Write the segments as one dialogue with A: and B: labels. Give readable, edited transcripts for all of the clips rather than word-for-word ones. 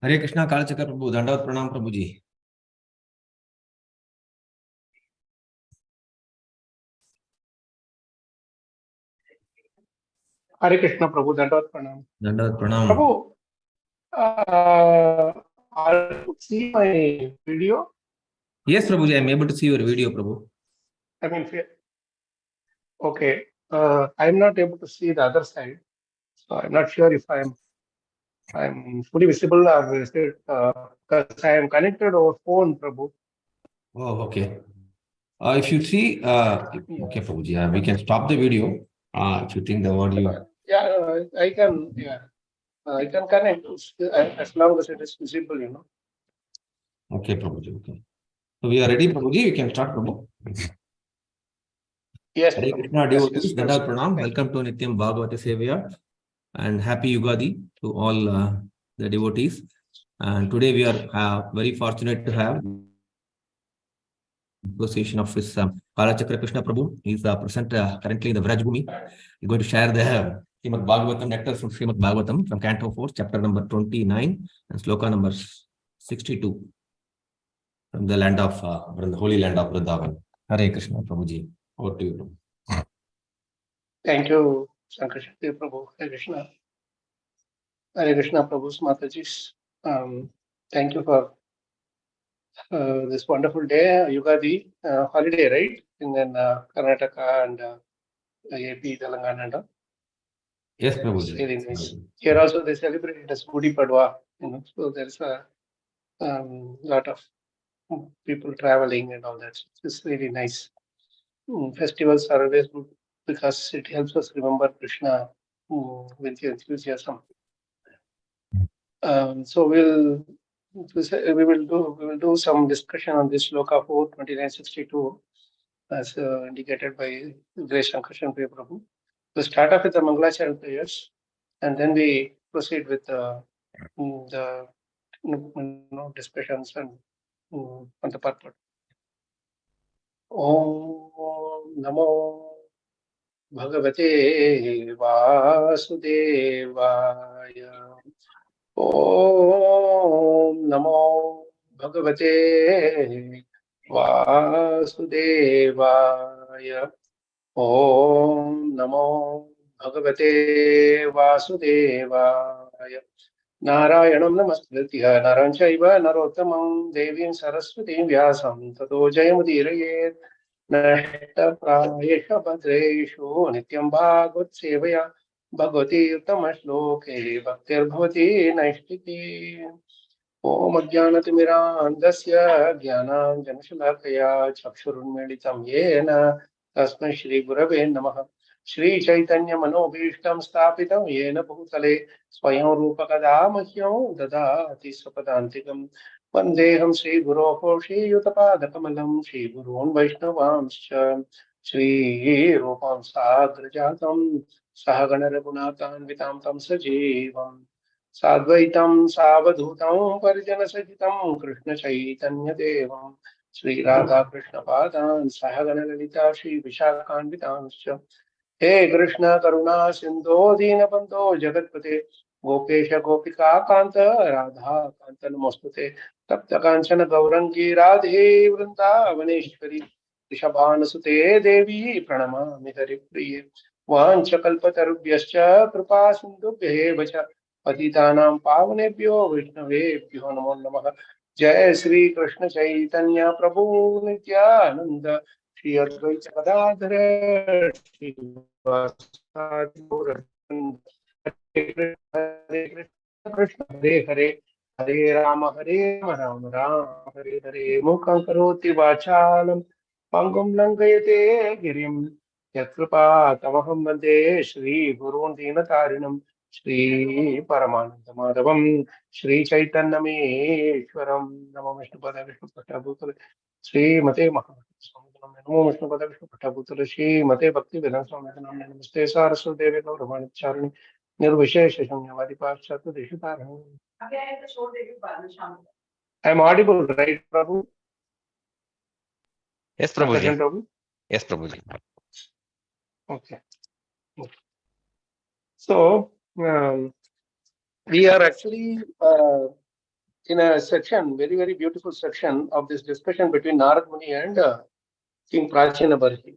A: हरे कृष्णा कालचक्र प्रभु दंडवत प्रणाम प्रभु जी।
B: हरे कृष्णा प्रभु दंडवत प्रणाम।
A: दंडवत प्रणाम
B: प्रभु, I'll see my video.
A: Yes Prabhu ji, I am able to see your video Prabhu.
B: I mean, okay. I'm not able to see the other side, so I'm not sure if I'm fully visible or is it because I am connected over phone, Prabhu.
A: Oh, okay. If you see, okay Prabhu ji, we can stop the video. If you think the audio.
B: Yeah, I can. Yeah, I can connect as long as it is visible, you know.
A: Okay Prabhu ji, okay. So we are ready Prabhu ji, we can start Prabhu.
B: Yes,
A: Hare
B: Prabhu.
A: Krishna
B: Yes,
A: devotees,
B: yes.
A: Danda Pranam. Welcome to Nityam Bhagavata Sevaya and happy Yugadi to all the devotees. And today we are very fortunate to have association of his Kalachakra Krishna Prabhu. He is present currently in the Vraj Bhumi. He's going to share the Srimad Bhagavatam nectar from Srimad Bhagavatam from Canto 4, chapter number 29 and sloka number 62 from the land of from the holy land of Vrindavan. Hare Krishna Prabhuji. Over to you, Prabhu.
B: Thank you, Sankrishna Prabhu. Hare Krishna. Hare Krishna Prabhu's Mataji's. Thank you for this wonderful day, Yugadi holiday, right? In then Karnataka and AP, Telangana, and
A: Yes,
B: it's
A: Prabhuji.
B: really nice. Here also they celebrate it as Gudi Padwa, you know. So there's a lot of people traveling and all that. It's really nice. Festivals are always good because it helps us remember Krishna with enthusiasm. So we will do some discussion on this Loka 4:29:62 as indicated by Grace Sankarshan Prabhu. We'll start off with the Mangalacharya prayers and then we proceed with the discussions and on the purport. Om Namo Bhagavate Vasudevaya. Om Namo Bhagavate Vasudevaya. Om Namo Bhagavate Vasudevaya. Narayanam Namaskritya Naram Chaiva Narottamam Devim Saraswatim Vyasam Tato Jayamudirayet Nashtaprayesha Bhadreshu Nityam Bhagavat Sevaya Bhagavati Uttama-shloke Bhaktir Bhavati Naishtiti. Om Ajnanatimirandasya Jnananjanashalakaya Chakshurunmilitam Yena Tasmai Shri Gurave Namaha. Shri Chaitanya Manobhishtam Stapitam Yena Bhutale Swayam Rupakada Mahyam Dadati Sapadantikam Vandeham Shri Guroho Shri Yutapadakamalam Shri Gurun Vaishnavamscha Shri Rupam Sagrajatam Sahagana Raghunathan Vitam Tam Sajivam Sadvaitam Savadhutam Parijanasajitam Krishna Chaitanya Devam Sri Radha Krishna Padan Sahagana Lalita Shri Vishakhanvitanscha He Krishna Karuna Sindho Deenabandho Jagatpate Gopesha Gopika Kanta Radha Kanta Namostute Tapta Kanchana Gaurangi Radhe Vrindavaneshwari Rishabhanasute Devi Pranamami Haripriye Vanchakalpatarubhyascha Kripa Sindhubhyev Vacha पतितानां पावनेभ्यो वैष्णवेभ्यो नमो नमः। जय श्री कृष्ण चैतन्य प्रभु नित्यानंद श्री अद्वैत गदाधर श्रीवासादि गौरभक्तवृंद। हरे कृष्ण कृष्ण हरे हरे हरे राम राम राम हरे हरे। मूकं करोति वाचालं पङ्गुं लङ्घयते गिरिं यत्कृपातमहं वन्दे श्रीगुरून् दीनतारिणम् श्री परमानंद माधवम श्री चैतन्यमेश्वरम नमो विष्णुपद विष्णुपट्टभूतले श्रीमते महास्वामिनाम नमो विष्णुपद विष्णुपट्टभूतले श्रीमते भक्ति वेदांत स्वामी नमस्ते सारस्वती गौरवाणी निर्विशेष शून्यवादी पाश्चात्य देशतारण। I am audible, right, Prabhu?
C: Yes, Prabhuji.
B: Prabhu?
C: Yes, Prabhuji.
B: Okay. So, we are actually in a section, very, very beautiful section of this discussion between Narad Muni and King Prachina Barhi.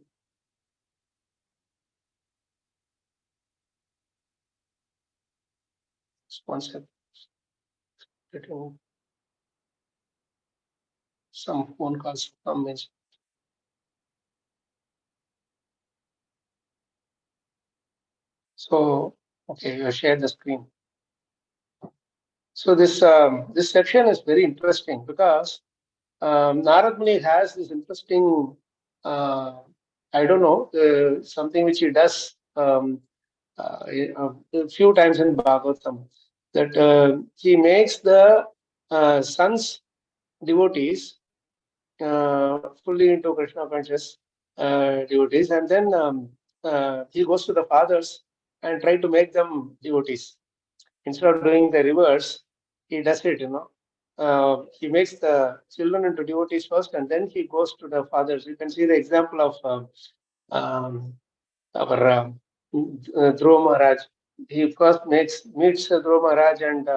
B: One second. Getting some phone calls from me. So, okay, you shared the screen. So this section is very interesting because Narad Muni has this interesting, I don't know, something which he does a few times in Bhagavatam, that he makes the sons devotees fully into Krishna conscious devotees, and then he goes to the fathers and try to make them devotees. Instead of doing the reverse, he does it, he makes the children into devotees first, and then he goes to the fathers. You can see the example of our Dhruva Maharaj. He first meets Dhruva Maharaj and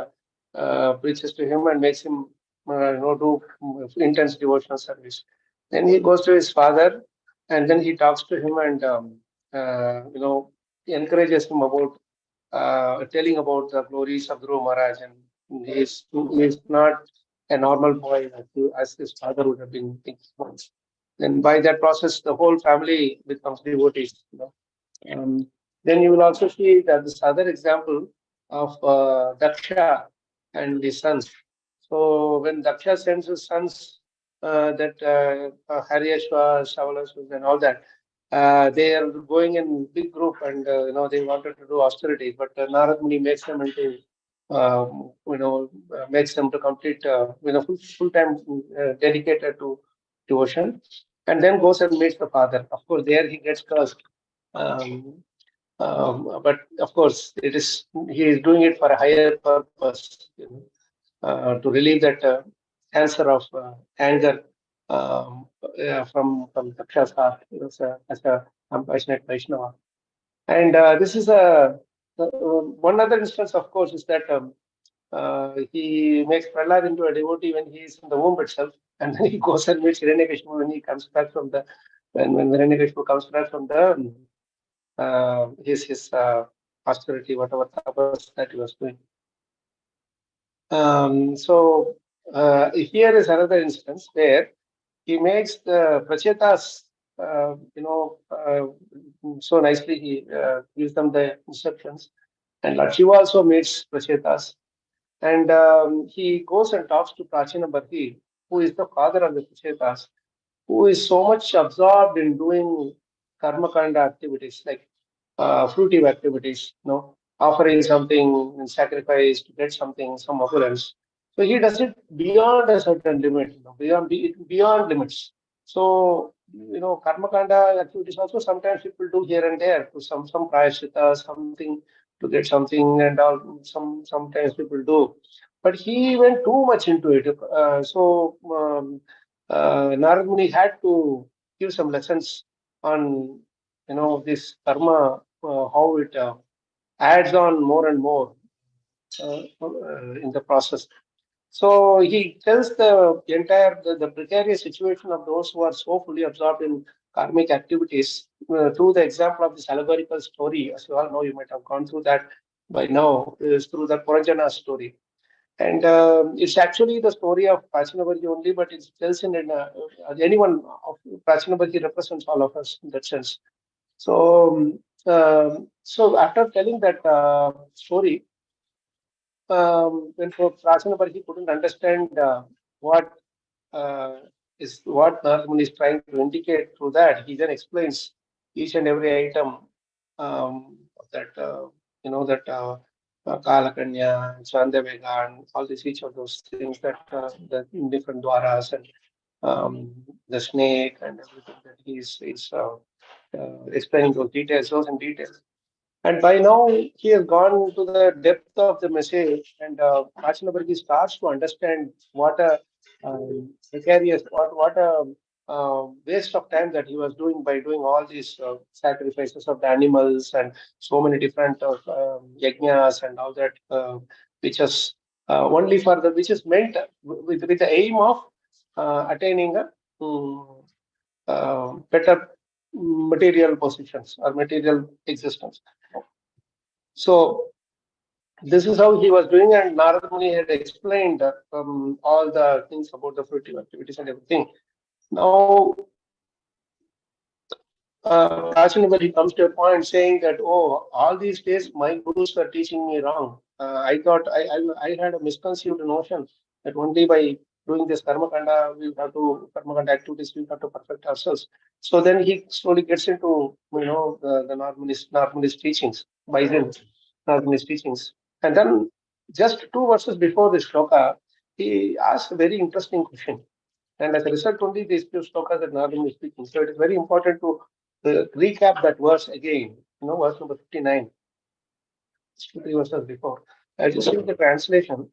B: preaches to him and makes him do intense devotional service. Then he goes to his father, and then he talks to him and he encourages him about telling about the glories of Dhruva Maharaj, and he's not a normal boy as his father would have been thinking once. Then by that process, the whole family becomes devotees. Um, then you will also see that this other example of Daksha and the sons. So when Daksha sends his sons, that Haryashva, Shavalasvas, and all that, they are going in big group, and they wanted to do austerity, but Narad Muni makes them into makes them to complete full time dedicated to devotion, and then goes and meets the father. Of course, there he gets cursed. Um, but of course, he is doing it for a higher purpose, to relieve that cancer of anger from Daksha's heart as a compassionate Vaishnava. And this is one other instance, of course, is that he makes Prahlad into a devotee when he is in the womb itself, and then he goes and meets Hiranyakashipu when he comes back from the when Hiranyakashipu comes back from the his austerity, whatever tapas that he was doing. So here is another instance where he makes the prachetas, so nicely he gives them the instructions. And Lord Shiva also meets prachetas. And he goes and talks to Prachina Bharti, who is the father of the prachetas, who is so much absorbed in doing karma kanda activities like fruitive activities, offering something in sacrifice to get something, some occurrence. So he does it beyond a certain limit, beyond limits. So karma kanda activities also sometimes people do here and there to some prayashita, something to get something, and all. Sometimes people do, but he went too much into it. Narad Muni had to give some lessons on this karma, how it adds on more and more in the process. So he tells the precarious situation of those who are so fully absorbed in karmic activities through the example of this allegorical story. As you all know, you might have gone through that by now, is through the Puranjana story. And it's actually the story of Prachinavargi only, but it tells anyone of Prachinavargi represents all of us in that sense. So after telling that story, when Prachinavargi couldn't understand what uh, what Narad is trying to indicate through that, he then explains each and every item that Kalakanya, Chandavega, and all this, each of those things that the different dwaras and the snake and everything that he's explaining those in details. And by now, he has gone to the depth of the message, and Prachinavargi starts to understand what a precarious, what a waste of time that he was doing by doing all these sacrifices of the animals and so many different yajnas and all that, which has only for the, which is meant with the aim of attaining a better material positions or material existence. So this is how he was doing, and Narad Muni had explained all the things about the fruitive activities and everything. Now, Prachinabali, he comes to a point saying that, oh, all these days my gurus were teaching me wrong. I thought I had a misconceived notion that only by doing this karma kanda, karma kanda activities, we have to perfect ourselves. So then he slowly gets into, the normalist teachings, by then, normalist teachings. And then just two verses before this shloka, he asked a very interesting question. And as a result, only these few slokas that Narad is speaking. So it is very important to recap that verse again. Verse number 59, 3 verses before. I just read the translation.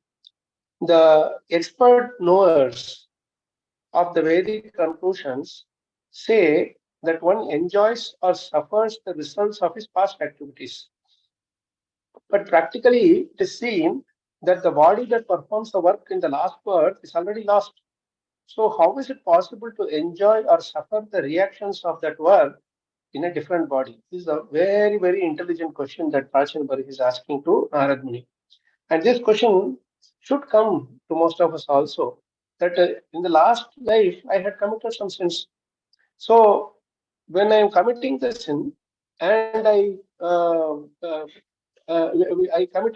B: The expert knowers of the Vedic conclusions say that one enjoys or suffers the results of his past activities. But practically, it is seen that the body that performs the work in the last birth is already lost. So how is it possible to enjoy or suffer the reactions of that work in a different body? This is a very, very intelligent question that Prachin Bari is asking to Narad Muni. And this question should come to most of us also, that in the last life, I had committed some sins. So when I am committing the sin and I commit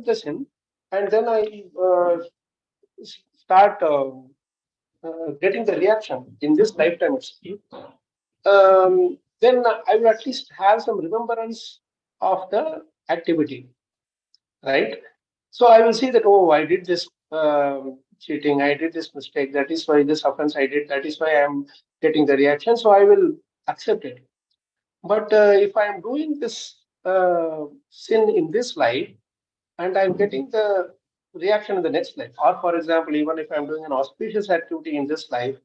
B: the sin, and then I start getting the reaction in this lifetime itself, then I will at least have some remembrance of the activity, right? So I will see that, oh, I did this cheating, I did this mistake, that is why this offense I did, that is why I am getting the reaction, so I will accept it. But if I am doing this sin in this life and I'm getting the reaction in the next life, or for example, even if I'm doing an auspicious activity in this life,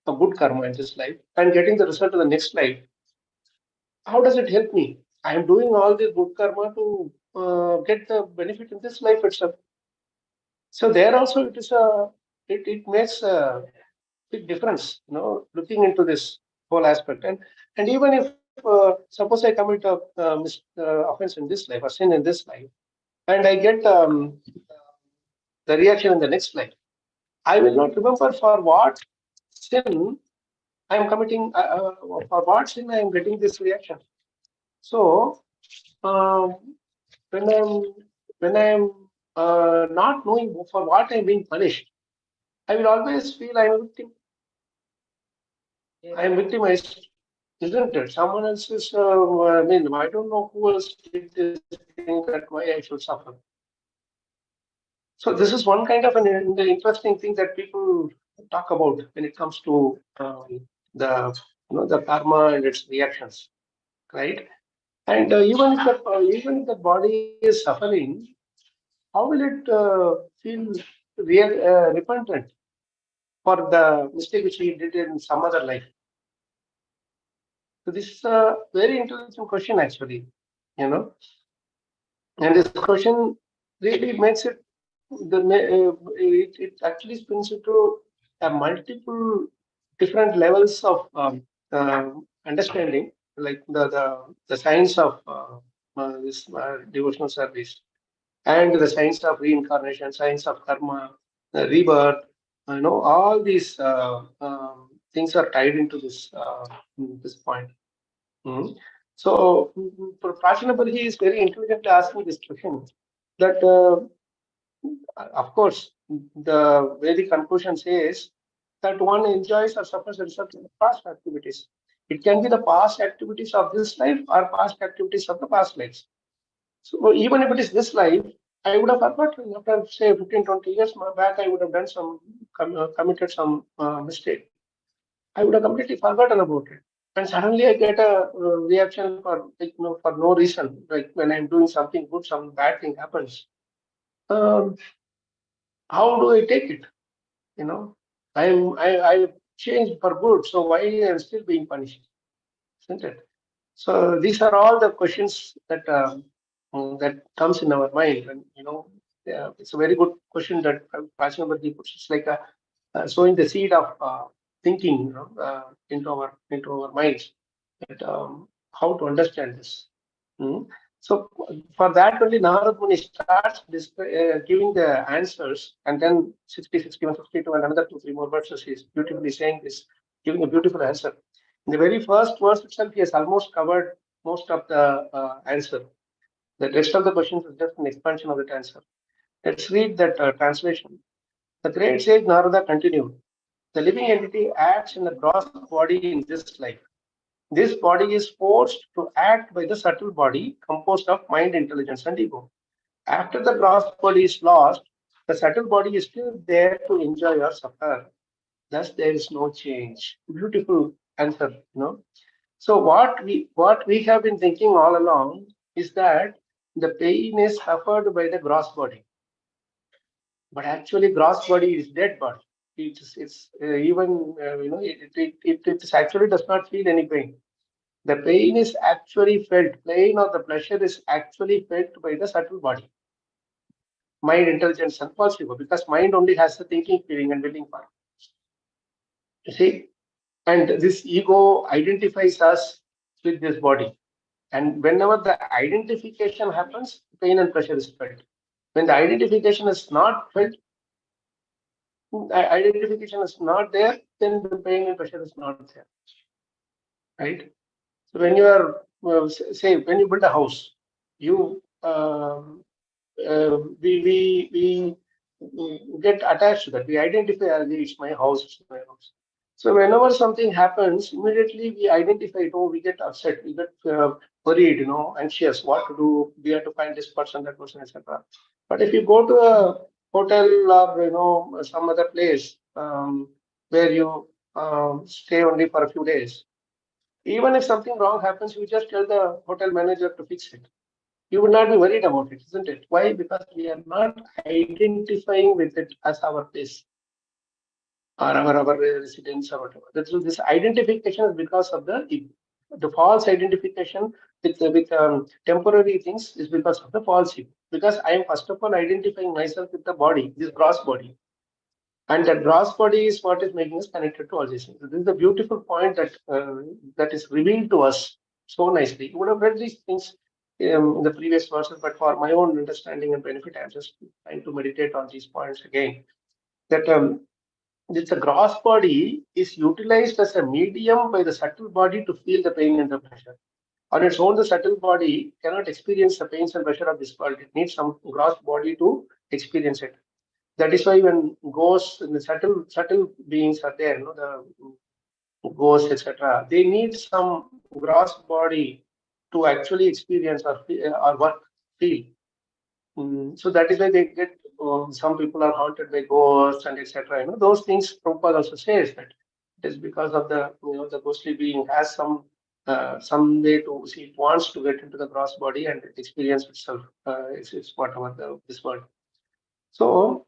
B: a good karma in this life, and getting the result in the next life, how does it help me? I am doing all this good karma to get the benefit in this life itself. So there also it makes a big difference, looking into this whole aspect. And even if suppose I commit a offense in this life or sin in this life, and I get the reaction in the next life, I will not remember for what sin I am committing, for what sin I am getting this reaction. So um, when I'm not knowing for what I'm being punished, I will always feel I'm a victim. I am victimized, isn't it? Someone else is. I mean, I don't know who else did this thing. That why I should suffer. So this is one kind of an interesting thing that people talk about when it comes to the the karma and its reactions, right? And even if the body is suffering, how will it feel repentant for the mistake which he did in some other life? So this is a very intelligent question, actually, you know. And this question really makes it it actually spins into a multiple different levels of understanding, like the science of this devotional service, and the science of reincarnation, science of karma, rebirth. All these things are tied into this point. Mhm. So, Prachinabali, he is very intelligently asking this question that, of course, the Vedic conclusion says that one enjoys or suffers the result of past activities. It can be the past activities of this life or past activities of the past lives. So even if it is this life, I would have forgotten after, say, 15, 20 years back, I would have done committed some mistake. I would have completely forgotten about it. And suddenly I get a reaction for, for no reason. Like when I'm doing something good, some bad thing happens. Um, how do I take it? You know, I changed for good. So why I'm still being punished? Isn't it? So these are all the questions that that comes in our mind, and it's a very good question that Prachinabardi puts. It's like sowing the seed of thinking, into our minds, that how to understand this. Mm. So for that only Narad Muni starts giving the answers, and then 60, 61, 62, and another 2, 3 more verses he's beautifully saying this, giving a beautiful answer. In the very first verse itself, he has almost covered most of the answer. The rest of the questions is just an expansion of that answer. Let's read that translation. The great sage Narada continued. The living entity acts in the gross body in this life. This body is forced to act by the subtle body composed of mind, intelligence, and ego. After the gross body is lost, the subtle body is still there to enjoy or suffer. Thus, there is no change. Beautiful answer. So what we have been thinking all along is that the pain is suffered by the gross body, but actually gross body is dead body. It's even it actually does not feel any pain. The pain is actually felt. Pain or the pleasure is actually felt by the subtle body, mind, intelligence, and false ego, because mind only has the thinking, feeling, and willing part. You see, and this ego identifies us with this body. And whenever the identification happens, pain and pleasure is felt. When the identification is not felt, identification is not there, then the pain and pressure is not there, right? So when you are, say, when you build a house, you we get attached to that. We identify as it's my house, it's my house. So whenever something happens, immediately we identify it. Oh, we get upset, we get worried, anxious. What to do? We have to find this person, that person, etc. But if you go to a hotel or some other place where you stay only for a few days, even if something wrong happens, you just tell the hotel manager to fix it. You would not be worried about it, isn't it? Why? Because we are not identifying with it as our place or our residence or whatever. This identification is because of the false identification with temporary things is because of the false ego. Because I am first of all identifying myself with the body, this gross body. And that gross body is what is making us connected to all these things. So this is a beautiful point that is revealed to us so nicely. You would have read these things in the previous verses, but for my own understanding and benefit, I'm just trying to meditate on these points again. That the gross body is utilized as a medium by the subtle body to feel the pain and the pleasure. On its own, the subtle body cannot experience the pains and pleasure of this world. It needs some gross body to experience it. That is why when ghosts and the subtle beings are there, the ghosts, etc., they need some gross body to actually experience or work, feel. So that is why they get. Some people are haunted by ghosts and etc. Those things. Prabhupada also says that it is because of the ghostly being has some way to see. It wants to get into the gross body and experience itself. It's whatever this world. So.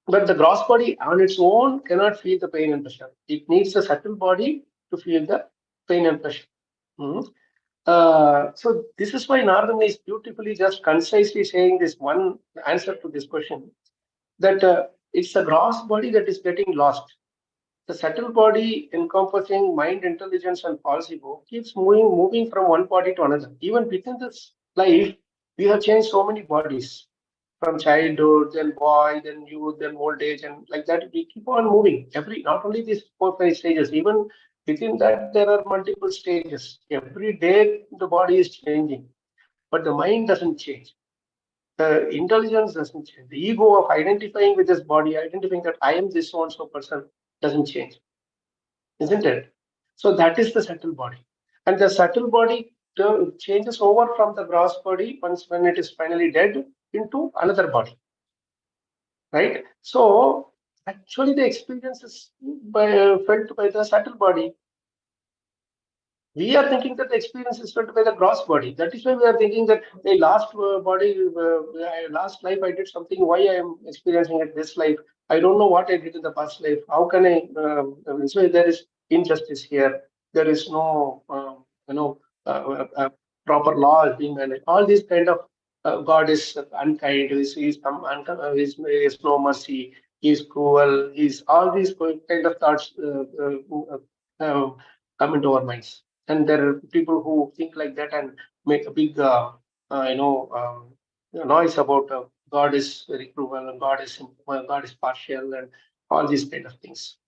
B: But the gross body on its own cannot feel the pain and pleasure. It needs a subtle body to feel the pain and pleasure. So this is why Narada is beautifully, just concisely saying this one answer to this question, that it's the gross body that is getting lost. The subtle body encompassing mind, intelligence, and false ego keeps moving from one body to another. Even within this life, we have changed so many bodies, from childhood, then boy, then youth, then old age, and like that. We keep on moving. Not only these 4, 5 stages, even within that there are multiple stages. Every day the body is changing, but the mind doesn't change. The intelligence doesn't change. The ego of identifying with this body, identifying that I am this so and so person, doesn't change, isn't it? So that is the subtle body, and the subtle body changes over from the gross body once when it is finally dead into another body, right? So actually, the experience is felt by the subtle body. We are thinking that the experience is felt by the gross body. That is why we are thinking that a last life I did something. Why I am experiencing it this life? I don't know what I did in the past life. How can so there is injustice here. There is no, proper law is being managed. All these kind of God is unkind, he is no mercy, he is cruel, he's all these kind of thoughts come into our minds. And there are people who think like that and make a big, noise about God is very cruel and God is partial and all these kind of things.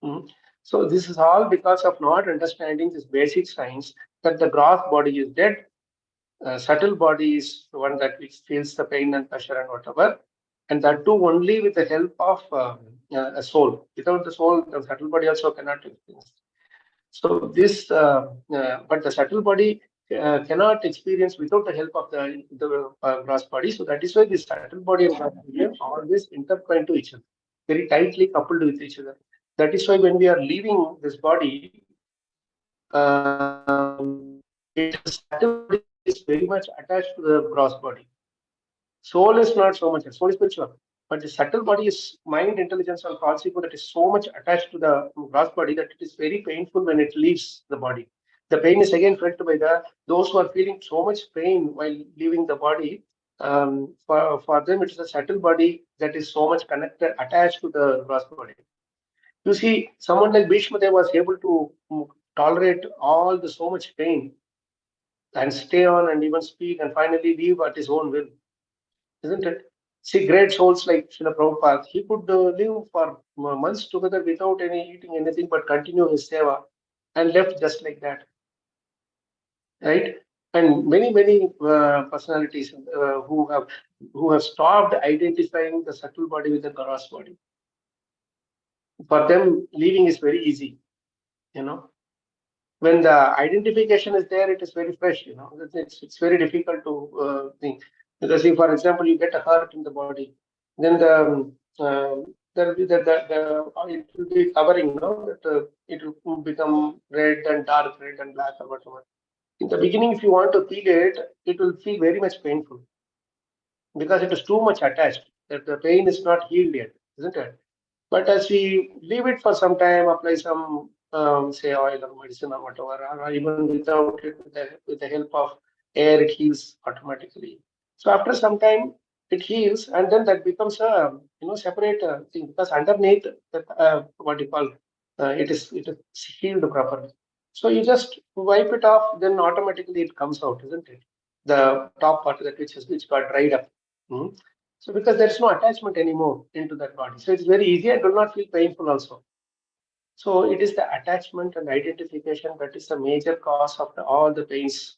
B: Mm. So this is all because of not understanding this basic science that the gross body is dead, subtle body is the one that which feels the pain and pressure and whatever, and that too only with the help of a soul. Without the soul, the subtle body also cannot experience. So this, but the subtle body cannot experience without the help of the gross body. So that is why the subtle body and gross body are always intertwined to each other, very tightly coupled with each other. That is why when we are leaving this body, it is subtle body is very much attached to the gross body. Soul is not so much. Soul is spiritual, but the subtle body is mind, intelligence, and consequence that is so much attached to the gross body that it is very painful when it leaves the body. The pain is again felt by the those who are feeling so much pain while leaving the body. For them, it is the subtle body that is so much connected, attached to the gross body. You see, someone like Bhishma Dev was able to tolerate all the so much pain and stay on and even speak and finally leave at his own will, isn't it? See, great souls like Srila Prabhupada, he could live for months together without any eating anything but continue his seva and left just like that, right? And many personalities who have stopped identifying the subtle body with the gross body. For them, leaving is very easy, you know. When the identification is there, it is very fresh, you know. It's very difficult to think. Because if, for example, you get a hurt in the body, then there will be it will be covering, no, that it will become red and dark red and black or whatever. In the beginning, if you want to feel it, it will feel very much painful because it is too much attached. That the pain is not healed yet, isn't it? But as we leave it for some time, apply some, say, oil or medicine or whatever, or even without it, with the help of air, it heals automatically. So after some time, it heals, and then that becomes a separate thing because underneath that what you call it is healed properly. So you just wipe it off, then automatically it comes out, isn't it? The top part of that which got dried up. Mhm. So because there's no attachment anymore into that body. So it's very easy and will not feel painful also. So it is the attachment and identification that is the major cause of all the pains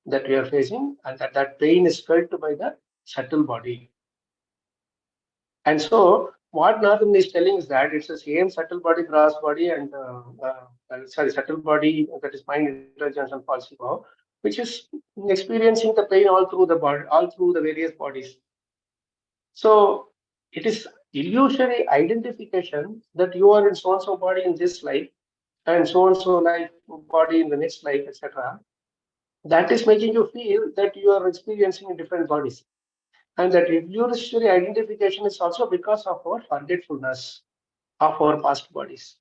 B: that we are facing, and that pain is felt by the subtle body. And so what Nathan is telling is that it's the same subtle body, gross body, and subtle body that is mind, intelligence, and false ego, which is experiencing the pain all through the body, all through the various bodies. So it is illusory identification that you are in so and so body in this life and so and so life body in the next life, etc. That is making you feel that you are experiencing in different bodies. And that illusory identification is also because of our forgetfulness of our past bodies.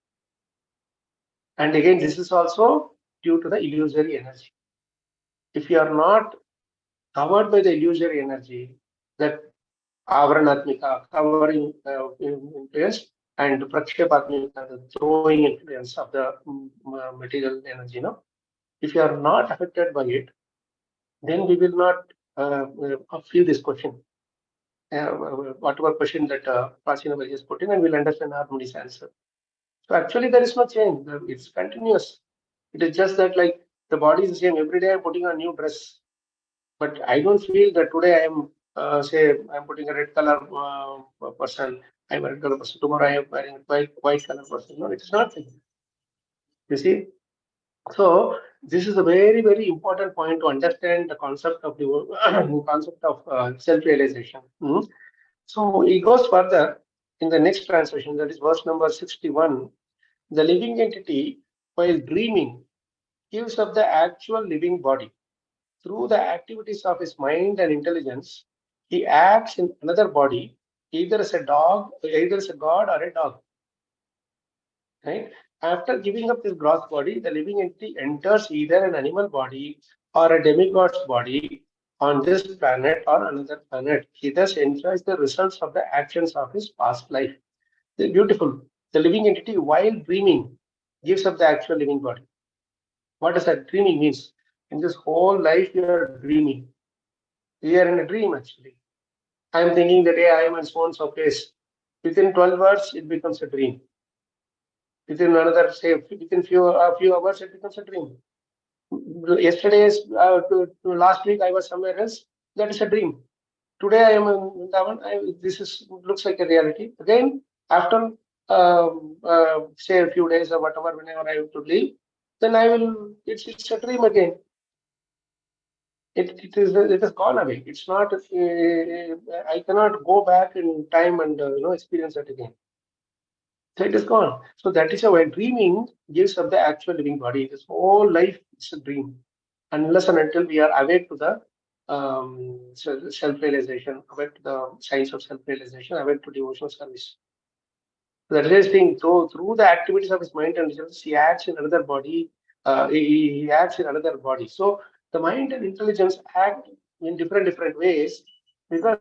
B: And again, this is also due to the illusory energy. If you are not covered by the illusory energy, that Avaranatmika, covering influence, and Prakshepatmika, the throwing influence of the material energy. No? If you are not affected by it, then we will not feel this question. Whatever question that Prachina has put in, and we'll understand Harmony's answer. So actually, there is no change. It's continuous. It is just that like the body is the same. Every day I'm putting a new dress, but I don't feel that today I am, say, I'm putting a red color person. I'm a red color person. Tomorrow I am wearing a white color person. No, it's not. You see, so this is a very important point to understand the concept of the concept of self-realization. So he goes further in the next translation, that is verse number 61. The living entity, while dreaming, gives up the actual living body. Through the activities of his mind and intelligence, he acts in another body, either as a dog, either as a god or a dog. Right? After giving up this gross body, the living entity enters either an animal body or a demigod's body on this planet or another planet. He thus enjoys the results of the actions of his past life. Beautiful. The living entity, while dreaming, gives up the actual living body. What does that dreaming means? In this whole life, you are dreaming. We are in a dream, actually. I am thinking that, hey, I am in so and so place. Within 12 hours, it becomes a dream. Within another, say, within a few hours, it becomes a dream. Yesterday's, last week, I was somewhere else. That is a dream. Today, I am in Vrindavan. This is looks like a reality. Again, after say a few days or whatever, whenever I have to leave, then I will. It's a dream again. It is gone away. It's not. I cannot go back in time and experience it again. So it is gone. So that is why dreaming gives up the actual living body. This whole life is a dream, unless and until we are awake to the self-realization, awake to the science of self-realization, awake to devotional service. The religious thing, so through the activities of his mind and intelligence, he acts in another body. He acts in another body. So the mind and intelligence act in different ways because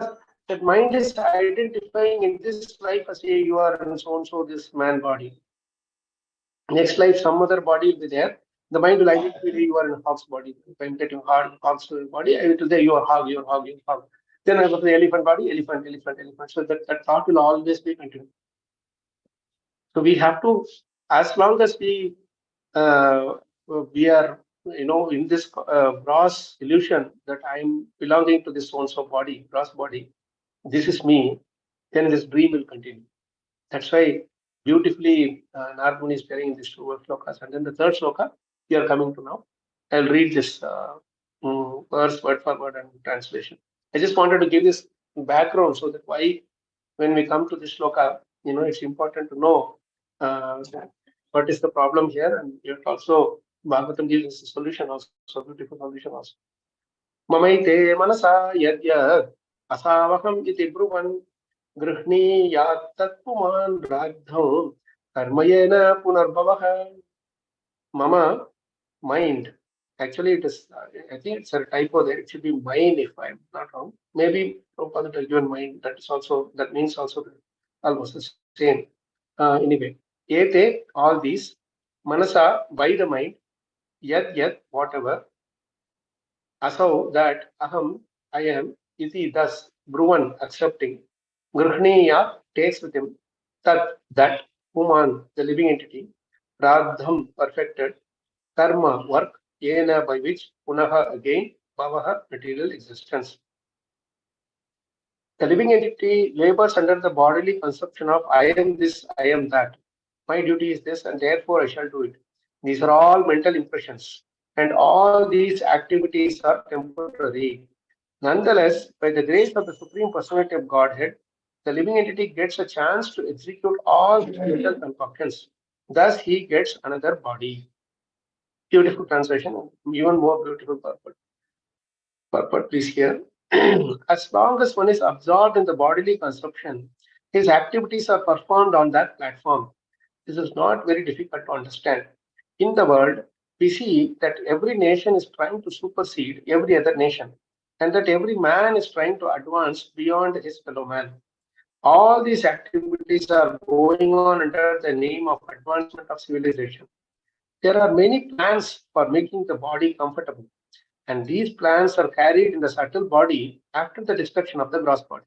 B: that mind is identifying in this life as, hey, you are in so and so this man body. Next life, some other body will be there. The mind will identify you are in a hog's body. If I'm getting hog's body, I will say you are hog, you are hog, you are hog. Then I go to the elephant body, elephant. So that thought will always be continued. So we have to, as long as we are, in this gross illusion that I'm belonging to this so-and-so body, gross body, this is me, then this dream will continue. That's why beautifully Narmuni is sharing these two slokas. And then the third sloka, we are coming to now. I'll read this verse word for word and translation. I just wanted to give this background so that why, when we come to this sloka, it's important to know what is the problem here. And it also, Bhagavatam gives us a solution also, beautiful solution also. Mamaite manasa yadyad asavakam iti bruvan गृह्णीयात् तत्पुमान् राग्धौ कर्मयेन पुनर्भवः. Mama, mind. Actually, it is. I think it's a typo there. It should be mine if I'm not wrong. Maybe Prabhupada will give mind. That is also. That means also almost the same. Anyway, ete all these manasa by the mind. Yet whatever. Asau that aham I am. Iti thus bruvan accepting. Grihniya takes with him that Puman, the living entity, Radham perfected, Karma work, Yena by which Punaha again, Bhavaha material existence. The living entity labors under the bodily conception of I am this, I am that. My duty is this, and therefore I shall do it. These are all mental impressions, and all these activities are temporary. Nonetheless, by the grace of the Supreme Personality of Godhead, the living entity gets a chance to execute all his mental concoctions. Thus, he gets another body. Beautiful translation, even more beautiful purport, please hear. As long as one is absorbed in the bodily consumption, his activities are performed on that platform. This is not very difficult to understand. In the world, we see that every nation is trying to supersede every other nation, and that every man is trying to advance beyond his fellow man. All these activities are going on under the name of advancement of civilization. There are many plans for making the body comfortable, and these plans are carried in the subtle body after the destruction of the gross body.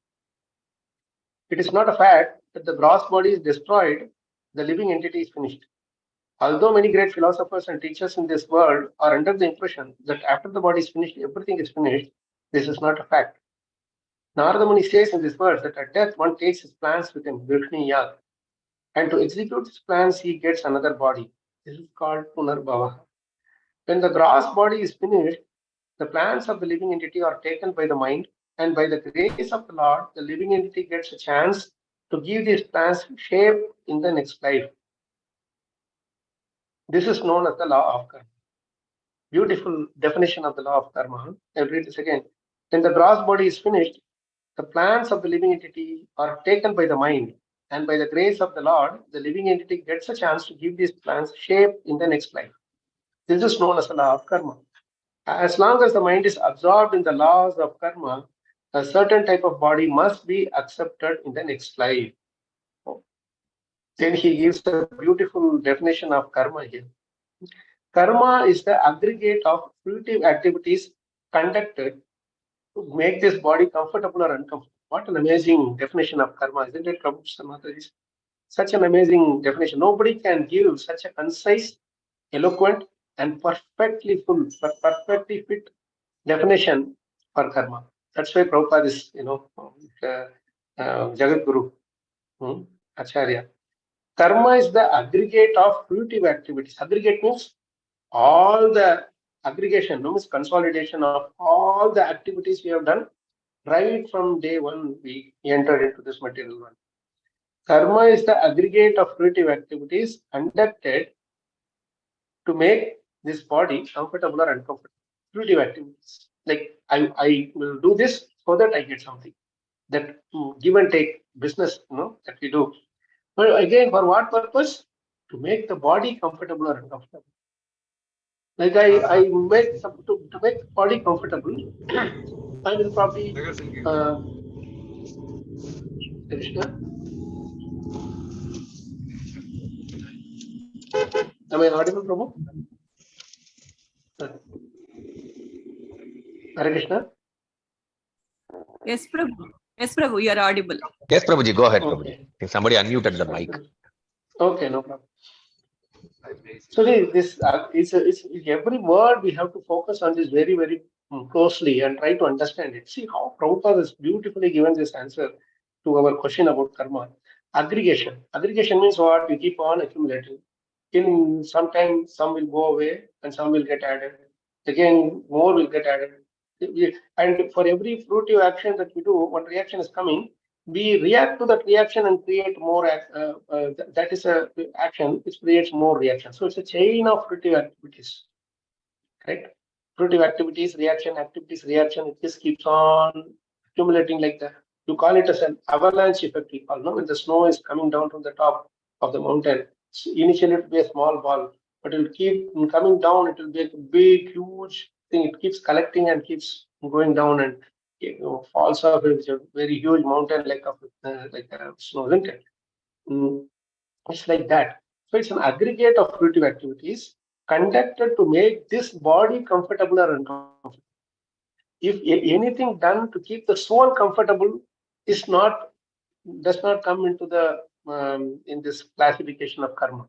B: It is not a fact that the gross body is destroyed, the living entity is finished. Although many great philosophers and teachers in this world are under the impression that after the body is finished, everything is finished, this is not a fact. Narada Muni says in this verse that at death one takes his plans with him, Virkhniyat, and to execute his plans he gets another body. This is called Punarbhava. When the gross body is finished, the plans of the living entity are taken by the mind, and by the grace of the Lord, the living entity gets a chance to give these plans shape in the next life. This is known as the law of karma. Beautiful definition of the law of karma. I'll read this again. When the gross body is finished, the plans of the living entity are taken by the mind, and by the grace of the Lord, the living entity gets a chance to give these plans shape in the next life. This is known as the law of karma. As long as the mind is absorbed in the laws of karma, a certain type of body must be accepted in the next life. Then he gives a beautiful definition of karma here. Karma is the aggregate of fruitive activities conducted to make this body comfortable or uncomfortable. What an amazing definition of karma, isn't it, Prabhu Samataji? Such an amazing definition. Nobody can give such a concise, eloquent, and perfectly full, perfectly fit definition for karma. That's why Prabhupada is, Jagat Guru, Acharya. Karma is the aggregate of fruitive activities. Aggregate means all the aggregation, means consolidation of all the activities we have done right from day one we entered into this material world. Karma is the aggregate of fruitive activities conducted to make this body comfortable or uncomfortable. Fruitive activities. Like I will do this so that I get something. That give and take business, that we do. But again, for what purpose? To make the body comfortable or uncomfortable. Like I make to make the body comfortable, I will probably Krishna. Am I audible, Prabhu? Hare Krishna.
C: Yes, Prabhu. Yes, Prabhu, you are audible.
A: Yes, Prabhuji, go ahead, Prabhuji.
B: Okay.
A: I think somebody unmuted the mic.
B: Okay, no problem. So this it's every word we have to focus on this very, very closely and try to understand it. See how Prabhupada has beautifully given this answer to our question about karma. Aggregation. Aggregation means what? We keep on accumulating. In some time, some will go away and some will get added. Again, more will get added. And for every fruitive action that we do, one reaction is coming, we react to that reaction and create more. That is a action which creates more reaction. So it's a chain of fruitive activities, right? Fruitive activities, reaction, activities, reaction. It just keeps on accumulating like that. You call it as an avalanche effect. We call, no? When the snow is coming down from the top of the mountain, initially it will be a small ball, but it will keep coming down. It will be a big, huge thing. It keeps collecting and keeps going down and falls off. It's a very huge mountain like a snow, isn't it? It's like that. So it's an aggregate of fruitive activities conducted to make this body comfortable or uncomfortable. If anything done to keep the soul comfortable is not does not come into the in this classification of karma.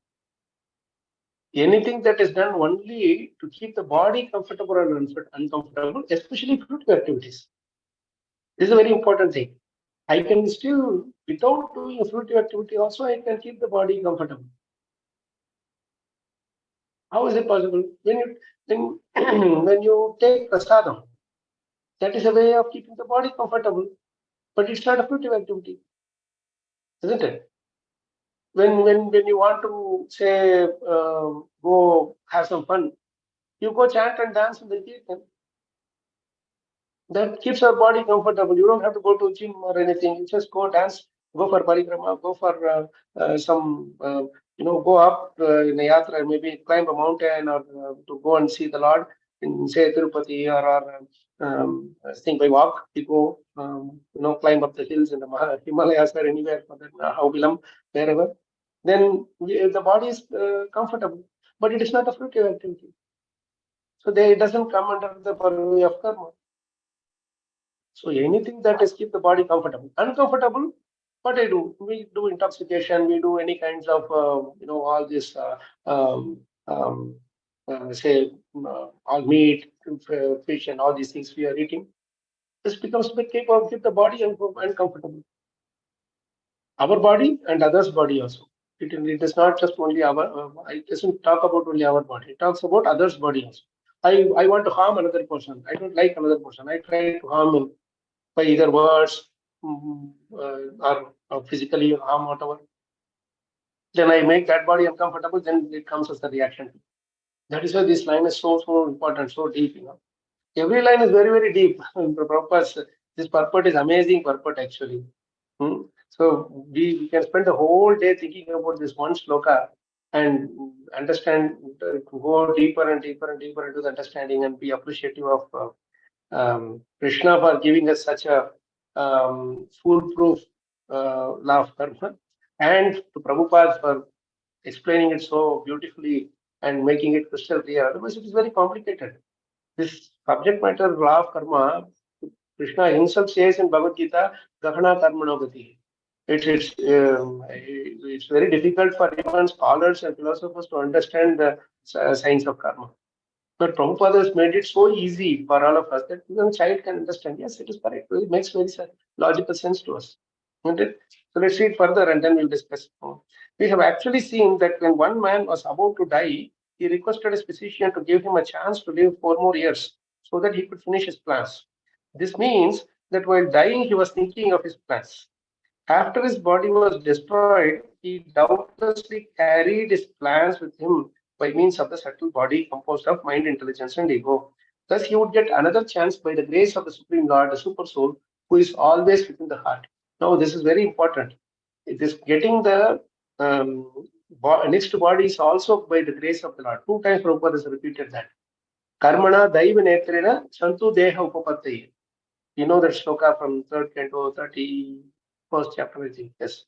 B: Anything that is done only to keep the body comfortable or uncomfortable, especially fruitive activities. This is a very important thing. I can still, without doing a fruitive activity, also I can keep the body comfortable. How is it possible? When you take prasadam, that is a way of keeping the body comfortable, but it's not a fruitive activity, isn't it? When you want to say go have some fun, you go chant and dance in the kirtan. That keeps our body comfortable. You don't have to go to gym or anything. You just go dance, go for parikrama, go for some, go up in a yatra, maybe climb a mountain or to go and see the Lord in, say, Tirupati or I think by walk, you go, climb up the hills in the Himalayas or anywhere for that, Haubilam, wherever. Then the body is comfortable, but it is not a fruitive activity. So it doesn't come under the purview of karma. So anything that is keep the body comfortable. Uncomfortable, what I do? We do intoxication, we do any kinds of, all this, say, all meat, fish and all these things we are eating. This becomes to keep the body uncomfortable. Our body and others' body also. It is not just only our, it doesn't talk about only our body. It talks about others' body also. I want to harm another person. I don't like another person. I try to harm him by either words or physically harm, whatever. Then I make that body uncomfortable, then it comes as a reaction. That is why this line is so important, so deep. Every line is very, very deep. The purpose, this purport is amazing purport actually. So we can spend the whole day thinking about this one sloka, and understand, go deeper and deeper and deeper into the understanding, and be appreciative of Krishna for giving us such a foolproof law of karma, and to Prabhupada for explaining it so beautifully and making it crystal clear. Otherwise, it is very complicated. This subject matter law of karma, Krishna himself says in Bhagavad Gita, Gahana Karmano Gati. It's very difficult for even scholars and philosophers to understand the science of karma. But Prabhupada has made it so easy for all of us that even a child can understand. Yes, it is correct. It makes very logical sense to us. Isn't it? So let's read further and then we'll discuss more. We have actually seen that when one man was about to die, he requested his physician to give him a chance to live 4 more years so that he could finish his plans. This means that while dying, he was thinking of his plans. After his body was destroyed, he doubtlessly carried his plans with him by means of the subtle body composed of mind, intelligence, and ego. Thus, he would get another chance by the grace of the Supreme Lord, the Super Soul, who is always within the heart. Now, this is very important. This getting the next body is also by the grace of the Lord. 2 times Prabhupada has repeated that. Karmana daiva netrena santu deha upapattaye. You know that shloka from 3rd canto, 31st chapter, I think. Yes.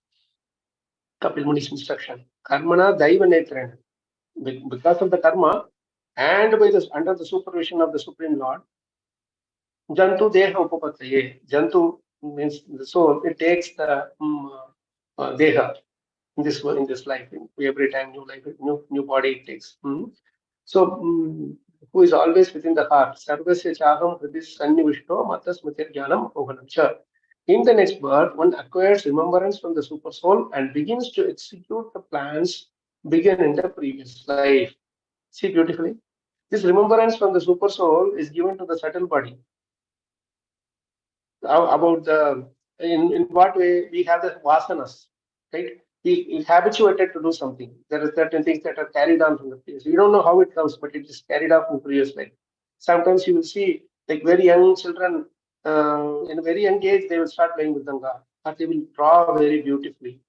B: Kapil Muni's instruction. Karmana daiva netrena. Because of the karma and by the under the supervision of the Supreme Lord, Jantu deha upapattaye. Jantu means the soul. It takes the deha in this life. Every time new life, new body it takes. So, who is always within the heart. Sarvasya chaham hridis sannivishto matas mithir jnanam ohanam cha. In the next birth, one acquires remembrance from the super soul and begins to execute the plans begun in the previous life. See beautifully. This remembrance from the super soul is given to the subtle body. About the in what way we have the vasanas, right? We habituated to do something. There are certain things that are carried on from the previous. We don't know how it comes, but it is carried off from previous life. Sometimes you will see like very young children in a very young age they will start playing with Ganga, or they will draw very beautifully,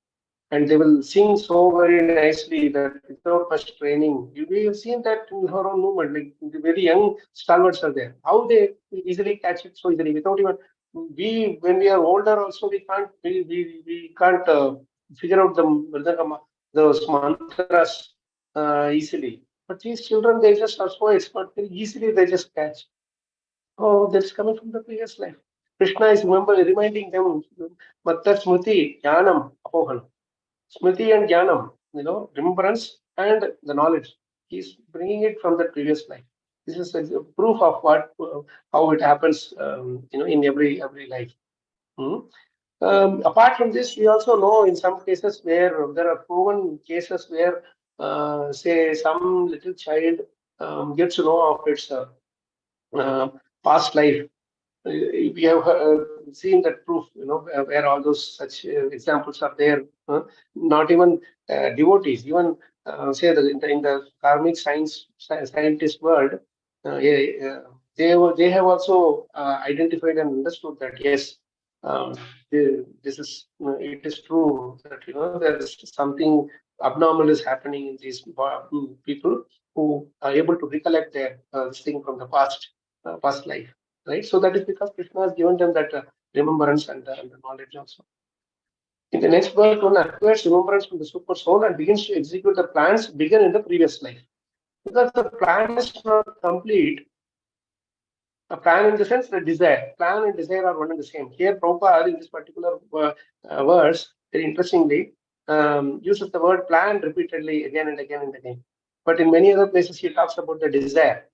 B: and they will sing so very nicely that without much training. We have seen that in her own movement, like the very young stalwarts are there. How they easily catch it so easily without even when we are older also we can't figure out those mantras easily. But these children they just are so expert, very easily they just catch. Oh, that's coming from the previous life. Krishna is reminding them, Matta Smriti Jnanam Apohanam. Smriti and Jnanam, remembrance and the knowledge. He's bringing it from the previous life. This is a proof of how it happens, in every life. Hmm. Apart from this, we also know in some cases where there are proven cases where, say, some little child gets to know of its uh, past life. We have seen that proof, where all those such examples are there. Not even devotees, even say in the karmic scientist world, they have also identified and understood that yes, this is it is true that there is something abnormal is happening in these people who are able to recollect their this thing from the past life. Right? So that is because Krishna has given them that remembrance and the knowledge also. In the next verse, one acquires remembrance from the super soul and begins to execute the plans begun in the previous life. Because the plan is not complete, a plan in the sense the desire. Plan and desire are one and the same. Here, Prabhupada, in this particular verse, very interestingly, uses the word plan repeatedly again and again and again. But in many other places, he talks about the desire.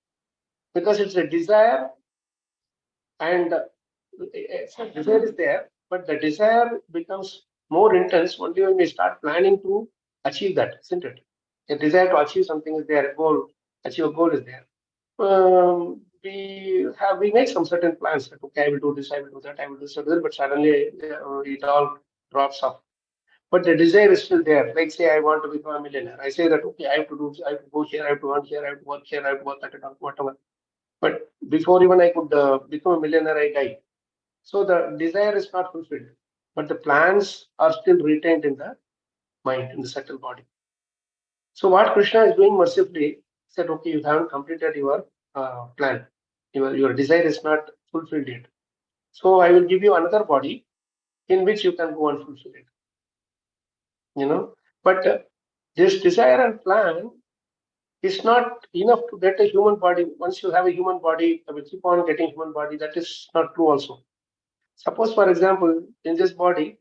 B: Because it's a desire and desire is there, but the desire becomes more intense only when we start planning to achieve that, isn't it? A desire to achieve something is there, achieve a goal is there. We make some certain plans that okay, I will do this, I will do that, I will do this, but suddenly it all drops off. But the desire is still there. Like say, I want to become a millionaire. I say that okay, I have to do, I have to go here, I have to work here, I have to work here, I have to work at it, whatever. But before even I could become a millionaire, I die. So the desire is not fulfilled, but the plans are still retained in the mind, in the subtle body. So what Krishna is doing mercifully said, okay, you haven't completed your plan. Your desire is not fulfilled yet. So I will give you another body in which you can go and fulfill it. But this desire and plan is not enough to get a human body. Once you have a human body, I will keep on getting human body. That is not true also. Suppose, for example, in this body,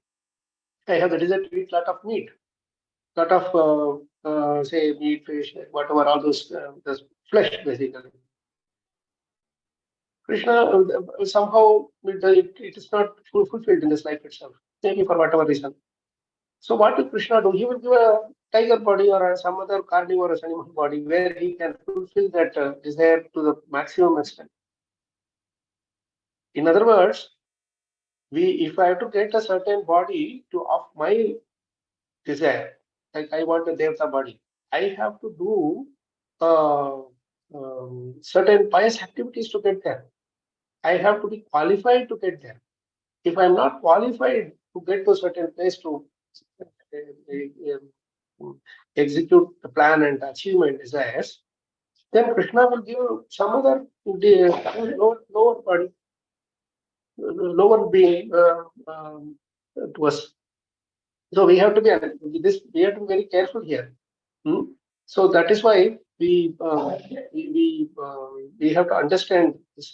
B: I have the desire to eat lot of meat, lot of say meat, fish, whatever, all those flesh basically. Krishna somehow it is not fulfilled in this life itself, maybe for whatever reason. So what will Krishna do? He will give a tiger body or some other carnivorous animal body where he can fulfill that desire to the maximum extent. In other words, if I have to get a certain body of my desire, like I want a Devata body, I have to do certain pious activities to get there. I have to be qualified to get there. If I'm not qualified to get to a certain place to execute the plan and achieve my desires, then Krishna will give some other lower body, lower being to us. So we have to be very careful here. So that is why we have to understand this.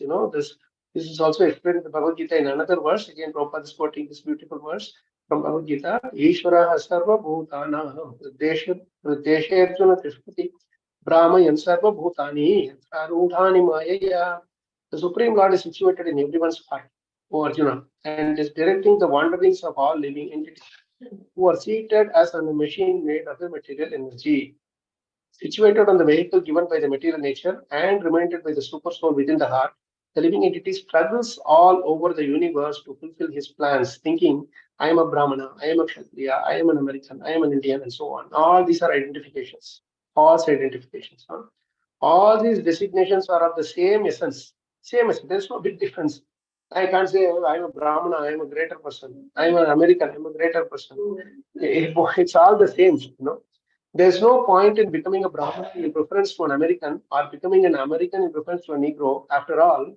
B: This is also explained in the Bhagavad Gita in another verse. Again, Prabhupada is quoting this beautiful verse from Bhagavad Gita. Ishvara sarva bhutana desherjuna tishpati brahmayan sarva bhutani arudhani mayaya. The Supreme Lord is situated in everyone's heart, O Arjuna, and is directing the wanderings of all living entities who are seated as on a machine made of the material energy, situated on the vehicle given by the material nature and reminded by the super soul within the heart. The living entity struggles all over the universe to fulfill his plans, thinking, I am a Brahmana, I am a Kshatriya, I am an American, I am an Indian, and so on. All these are identifications, false identifications. All these designations are of the same essence. Same essence. There's no big difference. I can't say I'm a Brahmana, I'm a greater person. I'm an American, I'm a greater person. It's all the same. There's no point in becoming a Brahmana in preference to an American or becoming an American in preference to a Negro. After all,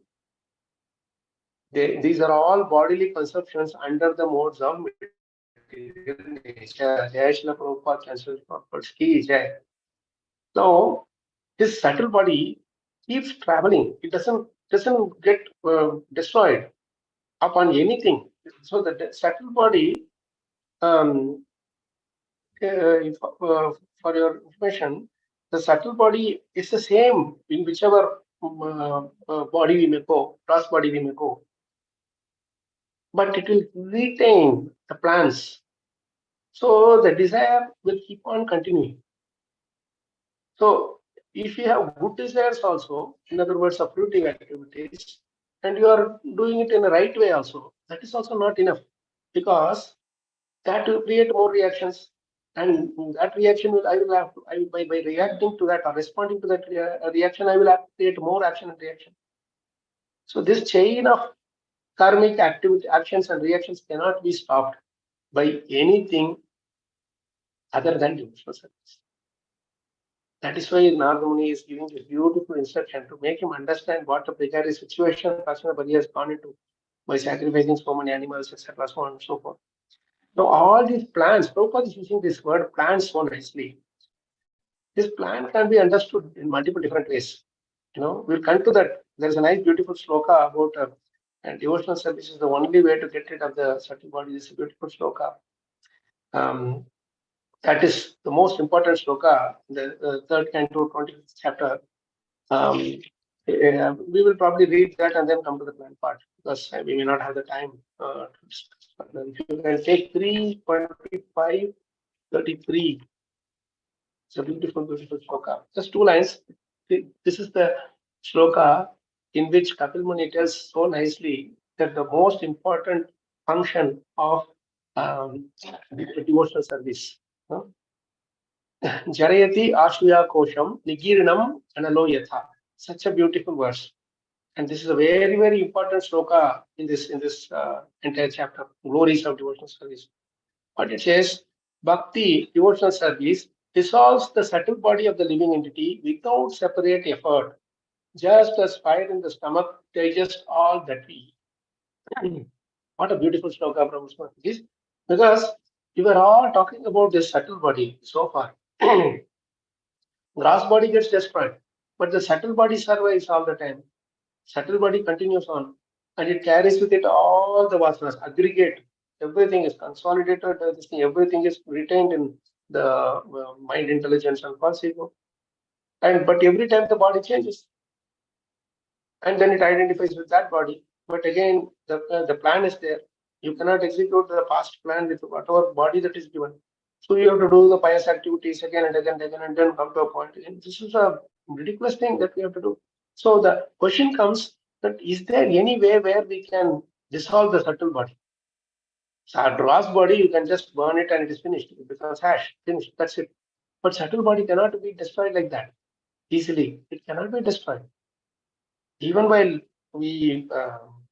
B: these are all bodily conceptions under the modes of material nature. Jai Shri Prabhupada cancels properties. Ki Jai. Now, this subtle body keeps traveling. It doesn't get destroyed upon anything. So the subtle body, for your information, the subtle body is the same in whichever body we may go, cross body we may go. But it will retain the plans. So the desire will keep on continuing. So if you have good desires also, in other words, uprooting activities, and you are doing it in the right way also, that is also not enough, because that will create more reactions, and that reaction will by reacting to that or responding to that reaction, I will have to create more action and reaction. So this chain of karmic actions and reactions cannot be stopped by anything other than devotional service. That is why Narada Muni is giving a beautiful instruction to make him understand what a precarious situation Krishna Bali has gone into by sacrificing so many animals, etc., so on and so forth. Now, all these plans, Prabhupada is using this word plans so nicely. This plan can be understood in multiple different ways. We'll come to that. There's a nice, beautiful sloka about and devotional service is the only way to get rid of the subtle body. This is a beautiful sloka. That is the most important sloka, the third canto, 25th chapter. We will probably read that and then come to the plan part, because we may not have the time to discuss. But if you can take 3:25, 33, it's a beautiful, beautiful sloka. Just 2 lines. This is the sloka in which Kapil Muni tells so nicely that the most important function of devotional service. Jarayati Ashriya Kosham Nigirinam Analo Yatha. Such a beautiful verse. And this is a very, very important sloka in this entire chapter, glories of devotional service. What it says, Bhakti, devotional service, dissolves the subtle body of the living entity without separate effort, just as fire in the stomach digests all that we eat. What a beautiful sloka from this, because we were all talking about this subtle body so far. Gross body gets destroyed, but the subtle body survives all the time. Subtle body continues on, and it carries with it all the vasanas, aggregate. Everything is consolidated. Everything is retained in the mind, intelligence, and false ego. And but every time the body changes, and then it identifies with that body. But again, the plan is there. You cannot execute the past plan with whatever body that is given. So you have to do the pious activities again and again and again, and then come to a point. And this is a ridiculous thing that we have to do. So the question comes that is there any way where we can dissolve the subtle body? So our gross body, you can just burn it and it is finished. It becomes ash, finished. That's it. But subtle body cannot be destroyed like that easily. It cannot be destroyed. Even while we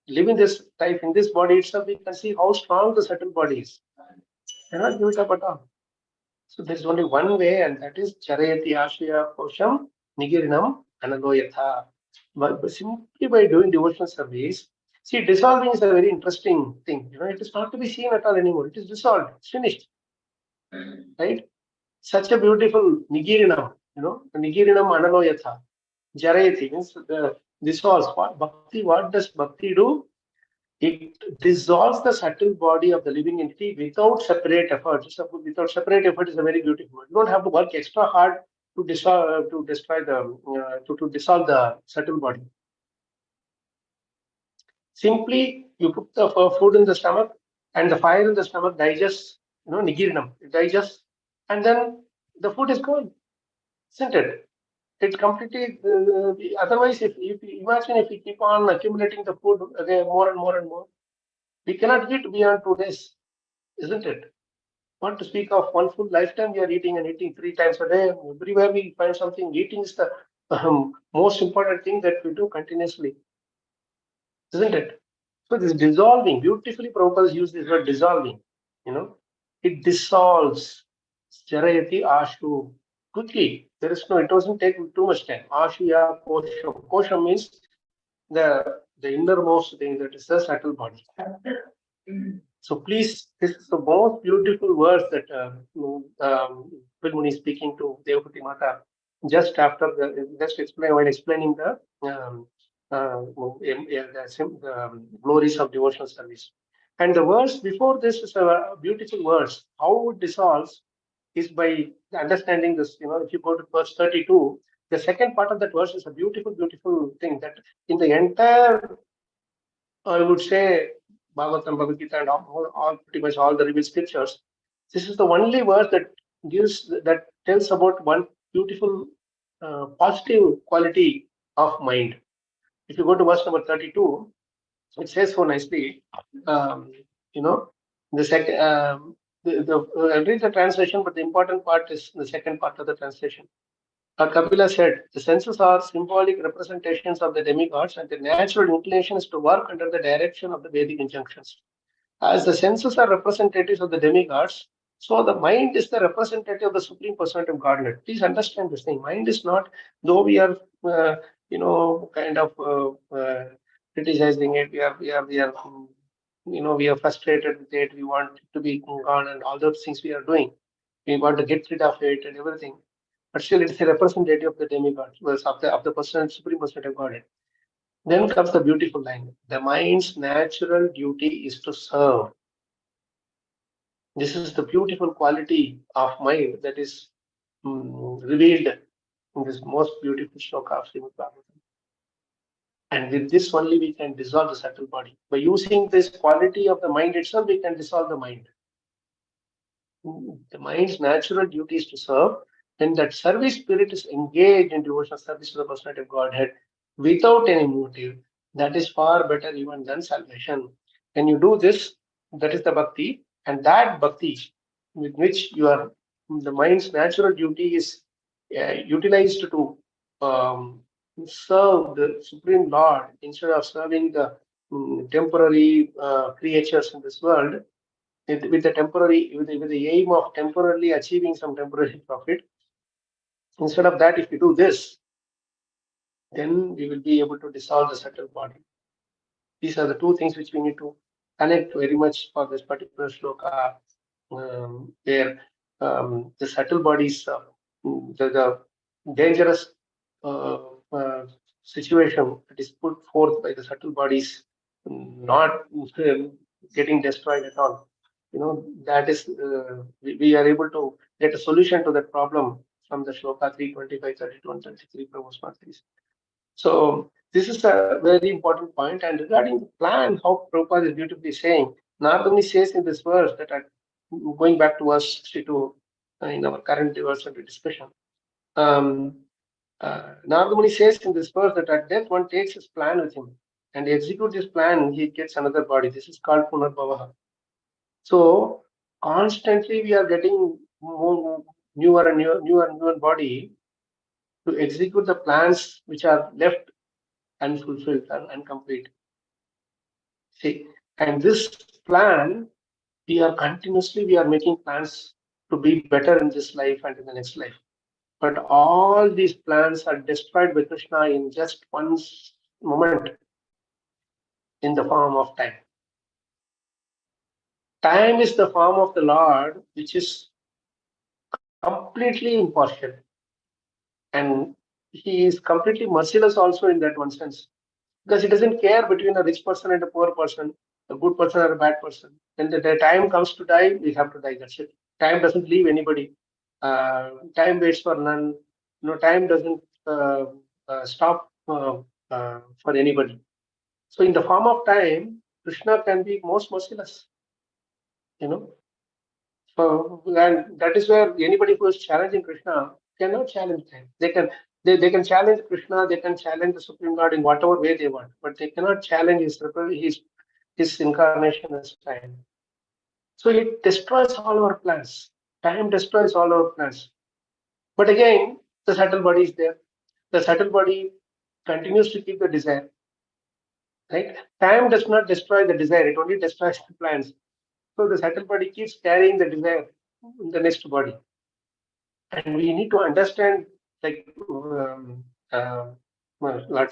B: live in this life, in this body itself, we can see how strong the subtle body is. Cannot give it up at all. So there is only one way, and that is Charayati Ashya Kosham Nigirinam Analoyatha. But simply by doing devotional service, see, dissolving is a very interesting thing. It is not to be seen at all anymore. It is dissolved. It's finished. Right? Such a beautiful Nigirinam, Nigirinam Analoyatha. Jarayati means dissolves. What does bhakti do? It dissolves the subtle body of the living entity without separate effort. Without separate effort is a very beautiful word. You don't have to work extra hard to dissolve to dissolve the subtle body. Simply, you put the food in the stomach, and the fire in the stomach digests. Nigirinam. It digests, and then the food is gone, isn't it? It completely. Otherwise, if imagine if we keep on accumulating the food again more and more and more, we cannot eat beyond 2 days, isn't it? Not to speak of one full lifetime, we are eating and eating 3 times a day. Everywhere we find something. Eating is the most important thing that we do continuously, isn't it? So this dissolving, beautifully Prabhupada use this word dissolving. It dissolves. Charayati ashu. Quickly. It doesn't take too much time. Ashu ya kosham. Kosham means the innermost thing, that is the subtle body. So please, this is the most beautiful verse that Pilmuni is speaking to Devahuti Mata just after while explaining the glories of devotional service. And the verse before this is a beautiful verse. How it dissolves is by understanding this. If you go to verse 32, the second part of that verse is a beautiful, beautiful thing that in the entire, I would say, Bhagavatam, Bhagavad Gita, and all pretty much all the revealed scriptures, this is the only verse that tells about one beautiful positive quality of mind. If you go to verse number 32, it says so nicely. The second. I'll read the translation, but the important part is the second part of the translation. Kapila said, the senses are symbolic representations of the demigods, and the natural inclination is to work under the direction of the Vedic injunctions. As the senses are representatives of the demigods, so the mind is the representative of the Supreme Personality of Godhead. Please understand this thing. Mind is not, though we are, kind of criticizing it. We are frustrated with it. We want it to be gone, and all those things we are doing. We want to get rid of it and everything. But still, it's a representative of the demigods, of the person, Supreme Personality of Godhead. Then comes the beautiful line: the mind's natural duty is to serve. This is the beautiful quality of mind that is revealed in this most beautiful shloka of Srimad Bhagavatam. And with this only we can dissolve the subtle body. By using this quality of the mind itself, we can dissolve the mind. The mind's natural duty is to serve. Then that service spirit is engaged in devotional service to the personality of Godhead without any motive. That is far better even than salvation. When you do this, that is the bhakti. And that bhakti with which the mind's natural duty is utilized to serve the Supreme Lord instead of serving the temporary creatures in this world, with the aim of temporarily achieving some temporary profit. Instead of that, if we do this, then we will be able to dissolve the subtle body. These are the two things which we need to connect very much for this particular shloka, where the subtle bodies, the dangerous uh, uh, situation that is put forth by the subtle bodies, not getting destroyed at all. That is, we are able to get a solution to that problem from the shloka 325, 32, and 33 Prabhupada. So this is a very important point. And regarding the plan, how Prabhupada is beautifully saying, Nardamuni says in this verse that going back to verse 62 in our current verse under discussion, Nardamuni says in this verse that at death one takes his plan with him and executes his plan, he gets another body. This is called Punarbhavaha. So constantly we are getting more newer and newer body to execute the plans which are left unfulfilled and incomplete. See, and this plan, we are making plans to be better in this life and in the next life. But all these plans are destroyed by Krishna in just one moment in the form of time. Time is the form of the Lord, which is completely impartial. And he is completely merciless also in that one sense. Because he doesn't care between a rich person and a poor person, a good person or a bad person. When the time comes to die, we have to die. That's it. Time doesn't leave anybody. Time waits for none. Time doesn't stop for anybody. So in the form of time, Krishna can be most merciless. So and that is where anybody who is challenging Krishna cannot challenge time. They can challenge Krishna, they can challenge the Supreme Lord in whatever way they want, but they cannot challenge his incarnation as time. So it destroys all our plans. Time destroys all our plans. But again, the subtle body is there. The subtle body continues to keep the desire. Right? Time does not destroy the desire, it only destroys the plans. So the subtle body keeps carrying the desire in the next body. And we need to understand, like Lord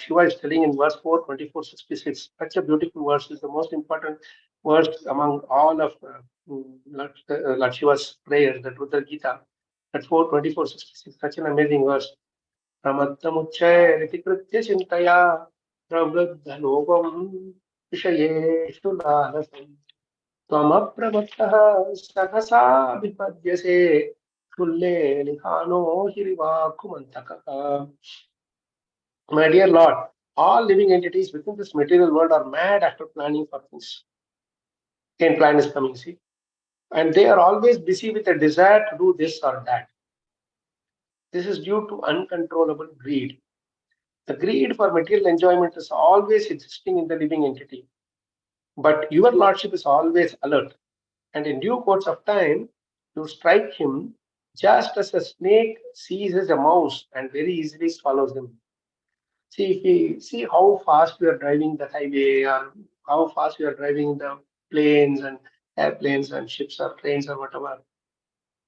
B: Shiva is telling in verse 4, 2466, such a beautiful verse, is the most important verse among all of Lord Shiva's prayers, the Rudra Gita, at 4, 2466, such an amazing verse. Pramattamuchay ritikritya chintaya pravruddhalogam vishayeshu lalasam त्वमप्रमत्तः सहसा विपद्यसे तुल्ये लिखानो हिरिवाकुमन्तकः. My dear Lord, all living entities within this material world are mad after planning for things. Again, plan is coming, see? And they are always busy with a desire to do this or that. This is due to uncontrollable greed. The greed for material enjoyment is always existing in the living entity. But your Lordship is always alert. And in due course of time, you strike him just as a snake seizes a mouse and very easily swallows him. See, if we see how fast we are driving the highway, or how fast we are driving the planes and airplanes and ships or trains or whatever,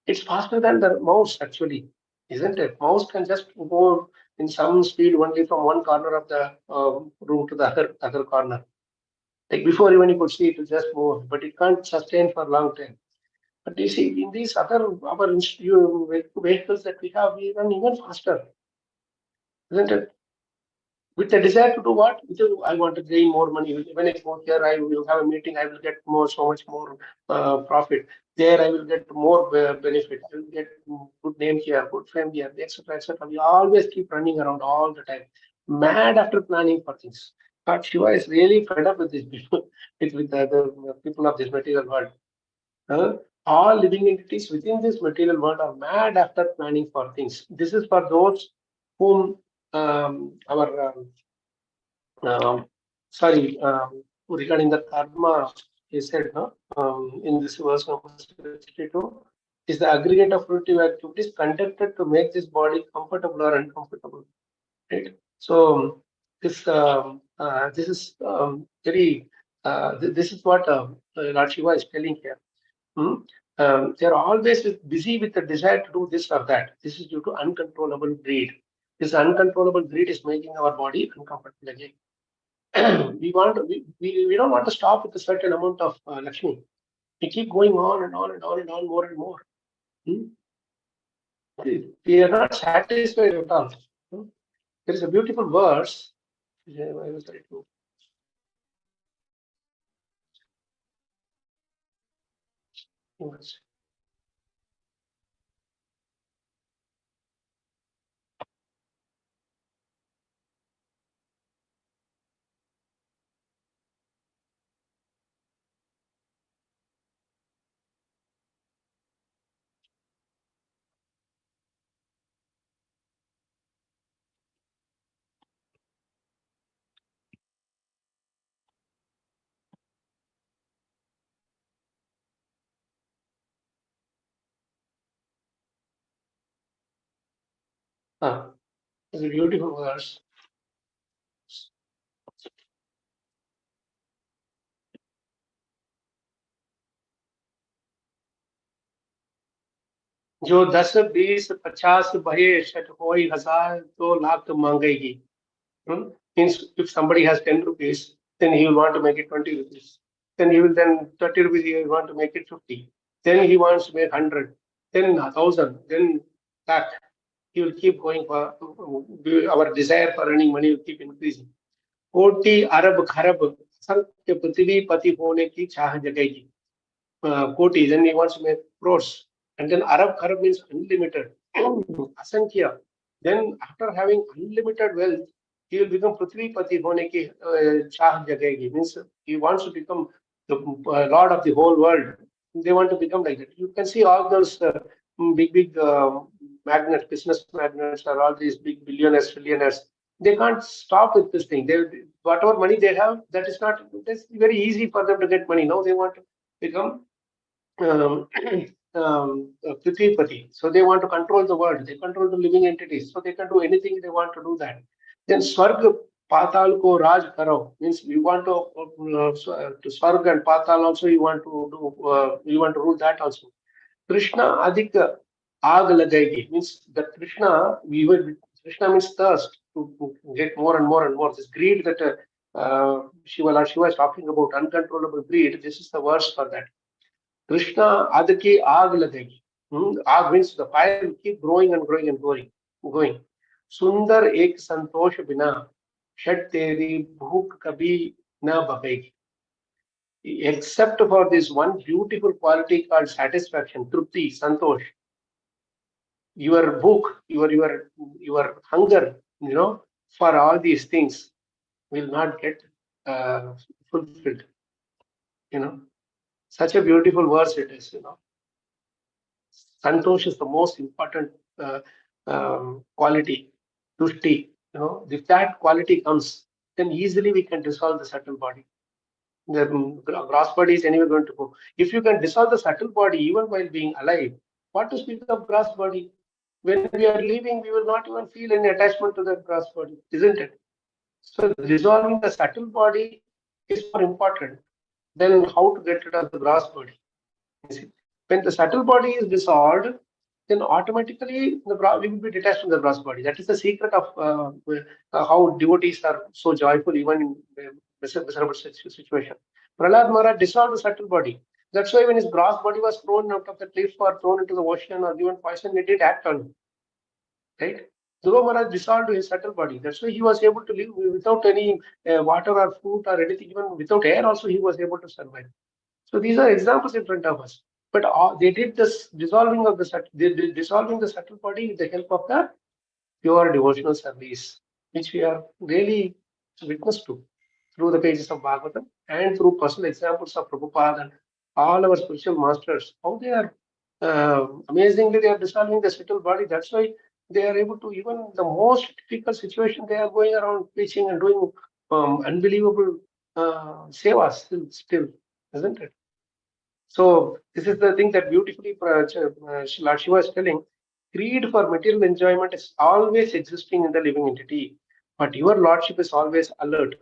B: it's faster than the mouse actually, isn't it? Mouse can just go in some speed only from one corner of the room to the other corner. Like before even you could see it will just move, but it can't sustain for a long time. But you see, in these other our vehicles that we have, we run even faster, isn't it? With the desire to do what? I want to gain more money. When I go here, I will have a meeting. I will get so much more profit. There, I will get more benefit. I will get good name here, good fame here, etc., etc. We always keep running around all the time, mad after planning for things. But Shiva is really fed up with these people, with the people of this material world. All living entities within this material world are mad after planning for things. This is for those whom our sorry, regarding the karma, he said, no, in this verse number 62, is the aggregate of fruitive activities conducted to make this body comfortable or uncomfortable, right? So this is very this is what Lord Shiva is telling here. They're always busy with the desire to do this or that. This is due to uncontrollable greed. This uncontrollable greed is making our body uncomfortable again. We don't want to stop with a certain amount of Lakshmi. We keep going on and on and on and on, more and more. We are not satisfied at all. There is a beautiful verse. I will try to. It's a beautiful verse. जो 10, 20, 50 भये शत होई हजार तो lakh मांगेगी. Means if somebody has 10 rupees, then he will want to make it 20 rupees. Then he will 30 rupees, he will want to make it 50. Then he wants to make 100, then 1,000, then that. He will keep going for our desire for earning money will keep increasing. कोटि अरब खरब संख्य पृथ्वी पति होने की चाह जगेगी. Koti, then he wants to make crores. And then Arab Kharab means unlimited. Asankhya. Then after having unlimited wealth, he will become Prithvi Pati hone ki chah jagegi. Means he wants to become the lord of the whole world. They want to become like that. You can see all those big magnates, business magnates, or all these big billionaires, trillionaires. They can't stop with this thing. They, whatever money they have, that is not. That's very easy for them to get money. Now they want to become Prithvipati. So they want to control the world. They control the living entities. So they can do anything they want to do that. Then Swarg Patal ko Raj Karo means we want to Swarg and Patal also you want to do. You want to rule that also. Krishna Adik Aag Lagaygi means that Krishna Krishna means thirst to get more and more and more. This greed that Shiva is talking about, uncontrollable greed. This is the verse for that. Krishna adki aag lagegi. Aag means the fire will keep growing and growing and going. Sundar ek santosh bina shat teri bhook kabhi na bhagegi. Except for this one beautiful quality called satisfaction, trupti, santosh. Your book, your hunger, for all these things will not get fulfilled. Such a beautiful verse it is. Santosh is the most important quality. Tushti, if that quality comes, then easily we can dissolve the subtle body. The gross body is anyway going to go. If you can dissolve the subtle body even while being alive, what to speak of gross body? When we are leaving, we will not even feel any attachment to the gross body, isn't it? So dissolving the subtle body is more important than how to get rid of the gross body. When the subtle body is dissolved, then automatically we will be detached from the gross body. That is the secret of how devotees are so joyful even in miserable situation. Prahlad Maharaj dissolved the subtle body. That's why when his gross body was thrown out of the cliff or thrown into the ocean or given poison, it did act on him. Right? Dhruva Maharaj dissolved his subtle body. That's why he was able to live without any water or food or anything. Even without air also he was able to survive. So these are examples in front of us. But they did this dissolving of the subtle body with the help of the pure devotional service, which we are really witness to through the pages of Bhagavatam and through personal examples of Prabhupada and all our spiritual masters. How they are amazingly they are dissolving the subtle body. That's why they are able to, even the most difficult situation, they are going around preaching and doing unbelievable sevas still, isn't it? So this is the thing that beautifully Lord Shiva is telling. Greed for material enjoyment is always existing in the living entity, but your Lordship is always alert.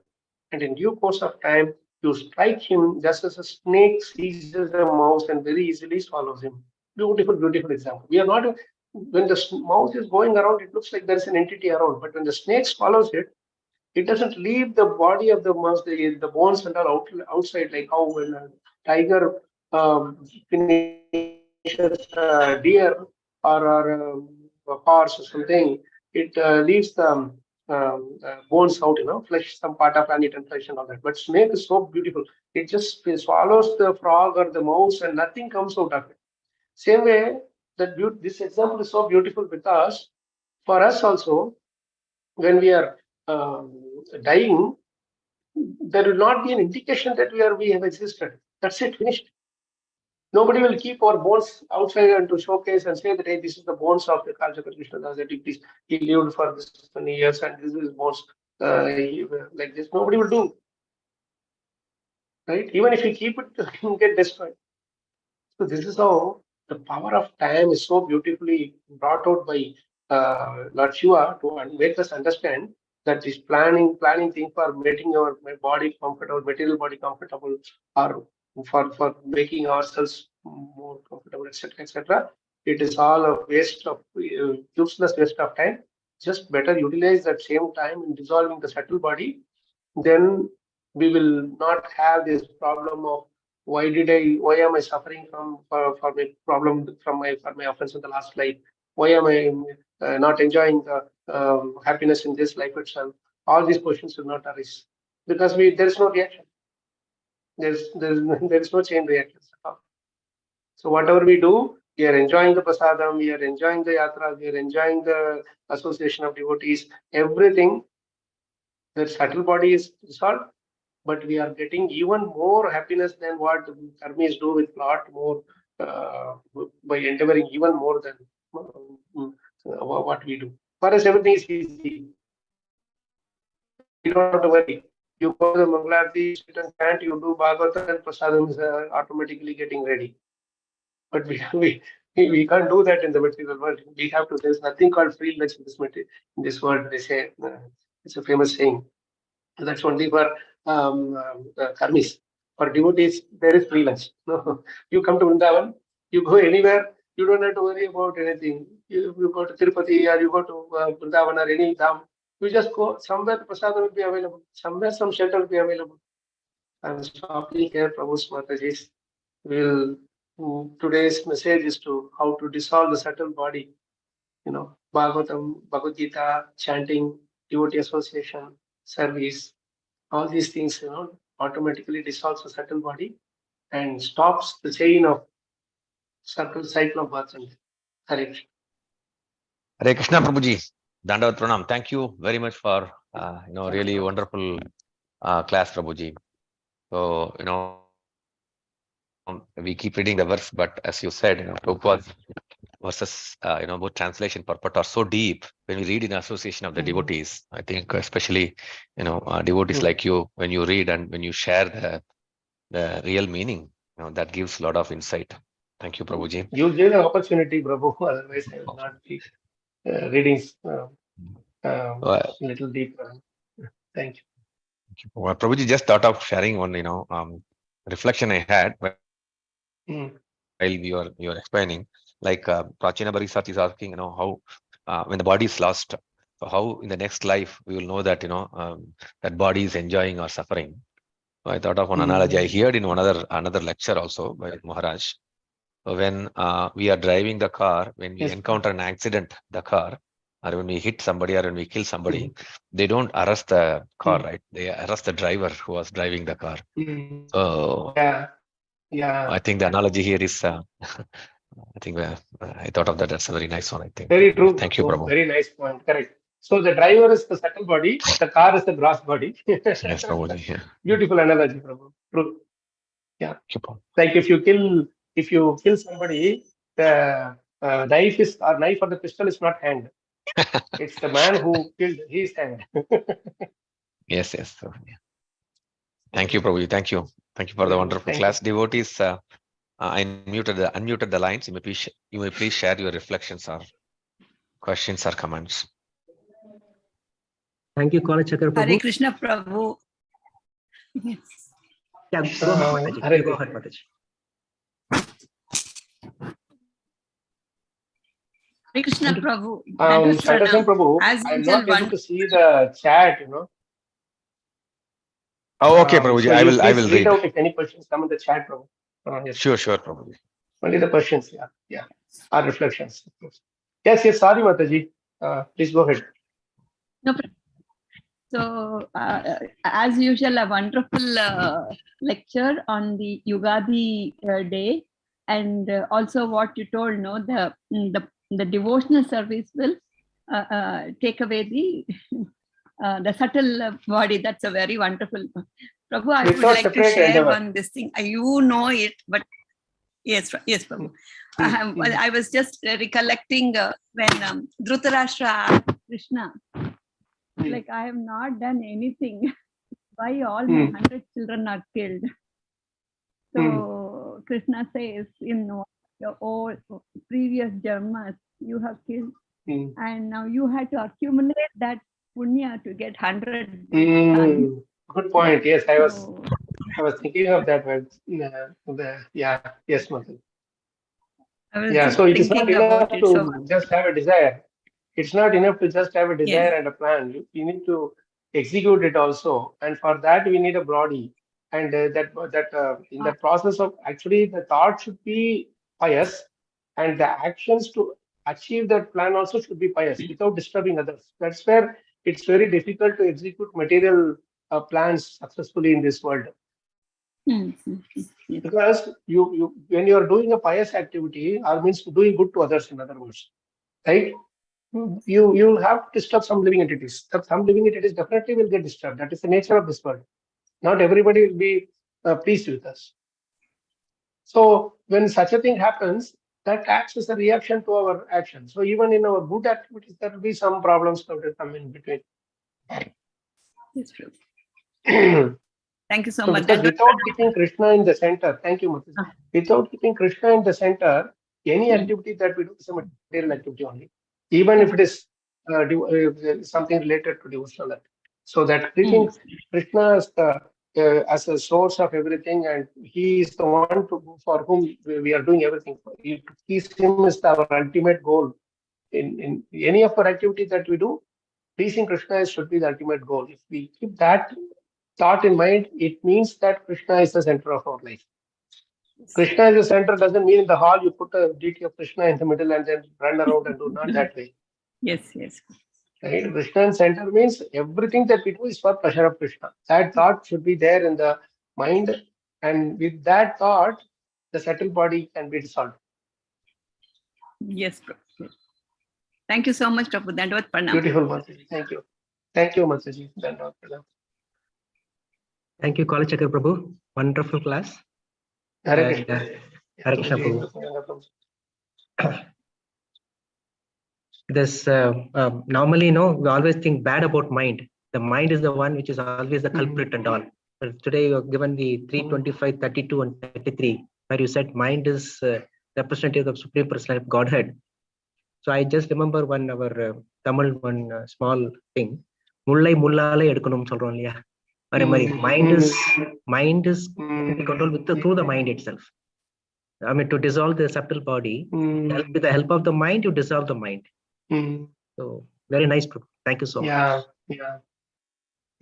B: And in due course of time, You strike him just as a snake seizes a mouse and very easily swallows him. Beautiful, beautiful example. We are not, when the mouse is going around, it looks like there is an entity around, but when the snake swallows it, it doesn't leave the body of the mouse, the bones and all outside, like how when a tiger finishes a deer or a horse or something, it leaves the bones out, flesh, some part of uneaten flesh and all that. But snake is so beautiful. It just swallows the frog or the mouse and nothing comes out of it. Same way, this example is so beautiful because for us also, when we are dying, there will not be an indication that we have existed. That's it, finished. Nobody will keep our bones outside and to showcase and say that, hey, this is the bones of the Kalachakra Krishna Das, that he lived for this many years and this is bones like this. Nobody will do. Right? Even if you keep it, it will get destroyed. So this is how the power of time is so beautifully brought out by Lord Shiva to make us understand that this planning thing for making my body comfortable, material body comfortable, or for making ourselves more comfortable, etc., etc. It is all a waste of useless waste of time. Just better utilize that same time in dissolving the subtle body. Then we will not have this problem of why am I suffering for my problem for my offense in the last life? Why am I not enjoying the happiness in this life itself? All these questions will not arise because there is no reaction. There is no chain reaction at all. So whatever we do, we are enjoying the prasadam, we are enjoying the yatra, we are enjoying the association of devotees, everything. The subtle body is dissolved, but we are getting even more happiness than what the karmis do with lot more by endeavoring even more than what we do. For us, everything is easy. You don't have to worry. You go to the Mangalarti, sit and chant, you do Bhagavata, and Prasadam is automatically getting ready. But we can't do that in the material world. We have to. There's nothing called free lunch in this world. They say it's a famous saying. That's only for karmis. For devotees, there is free lunch. No, you come to Vrindavan, you go anywhere, you don't have to worry about anything. You go to Tirupati or you go to Vrindavan or any dham, you just go somewhere. The prasadam will be available. Somewhere, some shelter will be available. I'm stopping here, Prabhu's Mataji's. Today's message is to how to dissolve the subtle body. Bhagavatam, Bhagavad Gita, chanting, devotee association, service. All these things, automatically dissolves the subtle body and stops the chain of cycle of birth and death. Hare Krishna.
A: Hare Krishna Prabhuji. Dandavat Pranam. Thank you very much for really wonderful class, Prabhuji. So we keep reading the verse, but as you said, Prabhupada's verses, both translation purport are so deep when we read in association of the devotees. I think especially, devotees like you, when you read and when you share the real meaning, that gives a lot of insight. Thank you, Prabhuji.
B: You gave an opportunity, Prabhu. Otherwise, I will not be reading a little deeper. Thank you.
A: Well, Prabhuji just thought of sharing one, reflection I had while you were explaining. Like Prachina Barisat is asking, how when the body is lost, so how in the next life we will know that that body is enjoying or suffering. So I thought of one analogy I heard in another lecture also by Maharaj. So when we are driving the car, when we encounter an accident, the car, or when we hit somebody or when we kill somebody, they don't arrest the car, right? They arrest the driver who was driving the car. So
B: yeah.
A: I think the analogy here is, I think I thought of that. That's a very nice one, I think.
B: Very true.
A: Thank you, Prabhu.
B: Very nice point. Correct. So the driver is the subtle body, the car is the gross body.
A: Yes, Prabhuji. Yeah.
B: Beautiful analogy, Prabhu. True. Yeah. Like if you kill somebody, the knife or the pistol is not hand. It's the man who killed his hand.
A: Yes. So, yeah. Thank you, Prabhuji. Thank you for the wonderful class. Devotees, I unmuted the lines. You may please share your reflections or questions or comments.
D: Thank you, Kalachakra Prabhu.
C: Hare Krishna Prabhu. Yes.
D: Yeah, go ahead, Mataji.
B: Hare
D: You go
B: Krishna.
D: ahead, Mataji.
C: Hare Krishna Prabhu. That was
B: Sankarshan Prabhu,
C: as
B: I'm
C: usual
B: not able to see the chat,
E: Oh, okay, Prabhuji.
B: So
E: I
B: you
E: will
B: please read
E: read.
B: out if any questions come in the chat, Prabhu. Yes.
E: Sure, Prabhuji.
B: Only the questions, yeah. Our reflections. Yes, sorry, Mataji. Please go ahead.
C: No problem. So, as usual, a wonderful lecture on the Yugadi day, and also what you told, no, the devotional service will take away the subtle body. That's a very wonderful. Prabhu, I would
B: Without
C: like to
B: separate
C: share
B: endeavor.
C: one this thing. You know it, but yes, Prabhu. Well, I was just recollecting when Dhritarashtra asked Krishna, like, I have not done anything. Why all my 100 children are killed? So Krishna says, your all previous janmas you have killed, and now you have to accumulate that punya to get 100 sons.
B: Good point. Yes, I was thinking of that word. Yes, Mataji.
C: I was
B: Yeah,
C: just
B: so it is not
C: thinking
B: enough
C: about it.
B: to
C: So
B: just have a desire. It's not enough to just have a desire
C: yes.
B: and a plan. You need to execute it also, and for that we need a body. And in the process of actually the thought should be pious, and the actions to achieve that plan also should be pious without disturbing others. That's where it's very difficult to execute material plans successfully in this world.
C: Yes.
B: Because you when you are doing a pious activity, or means doing good to others, in other words, right? You'll have to disturb some living entities. Some living entities definitely will get disturbed. That is the nature of this world. Not everybody will be pleased with us. So when such a thing happens, that acts as a reaction to our action. So even in our good activities, there will be some problems that will come in between.
C: Yes, Prabhu. Thank you so much.
B: Because without keeping Krishna in the center, thank you, Mataji. Without keeping Krishna in the center, any activity that we do is a material activity only, even if it is something related to devotional activity. So that keeping Krishna as a source of everything, and he is the one for whom we are doing everything. To please him is our ultimate goal. In any of our activity that we do, pleasing Krishna should be the ultimate goal. If we keep that thought in mind, it means that Krishna is the center of our life. Krishna is the center doesn't mean in the hall you put a deity of Krishna in the middle and then run around and do, not that way.
C: Yes.
B: Right? Krishna in center means everything that we do is for pleasure of Krishna. That thought should be there in the mind, and with that thought, the subtle body can be dissolved.
C: Yes, Prabhu. Thank you so much, Prabhu. Dandavad Pranam.
B: Beautiful, Mataji. Thank you. Thank you, Mataji. Dandavad Pranam.
D: Thank you, Kalachakra Prabhu. Wonderful class.
B: Hare
D: And,
B: Krishna.
D: Hare Krishna Prabhu. This normally, we always think bad about mind. The mind is the one which is always the culprit and all. But today you have given the 325, 32, and 33, where you said mind is representative of Supreme Personality of Godhead. So I just remember our Tamil small thing. Mullai mullale edukanum solron liya. Mind is controlled through the mind itself. I mean, to dissolve the subtle body, with the help of the mind, you dissolve the mind. So very nice. Thank you so much.
B: Yeah.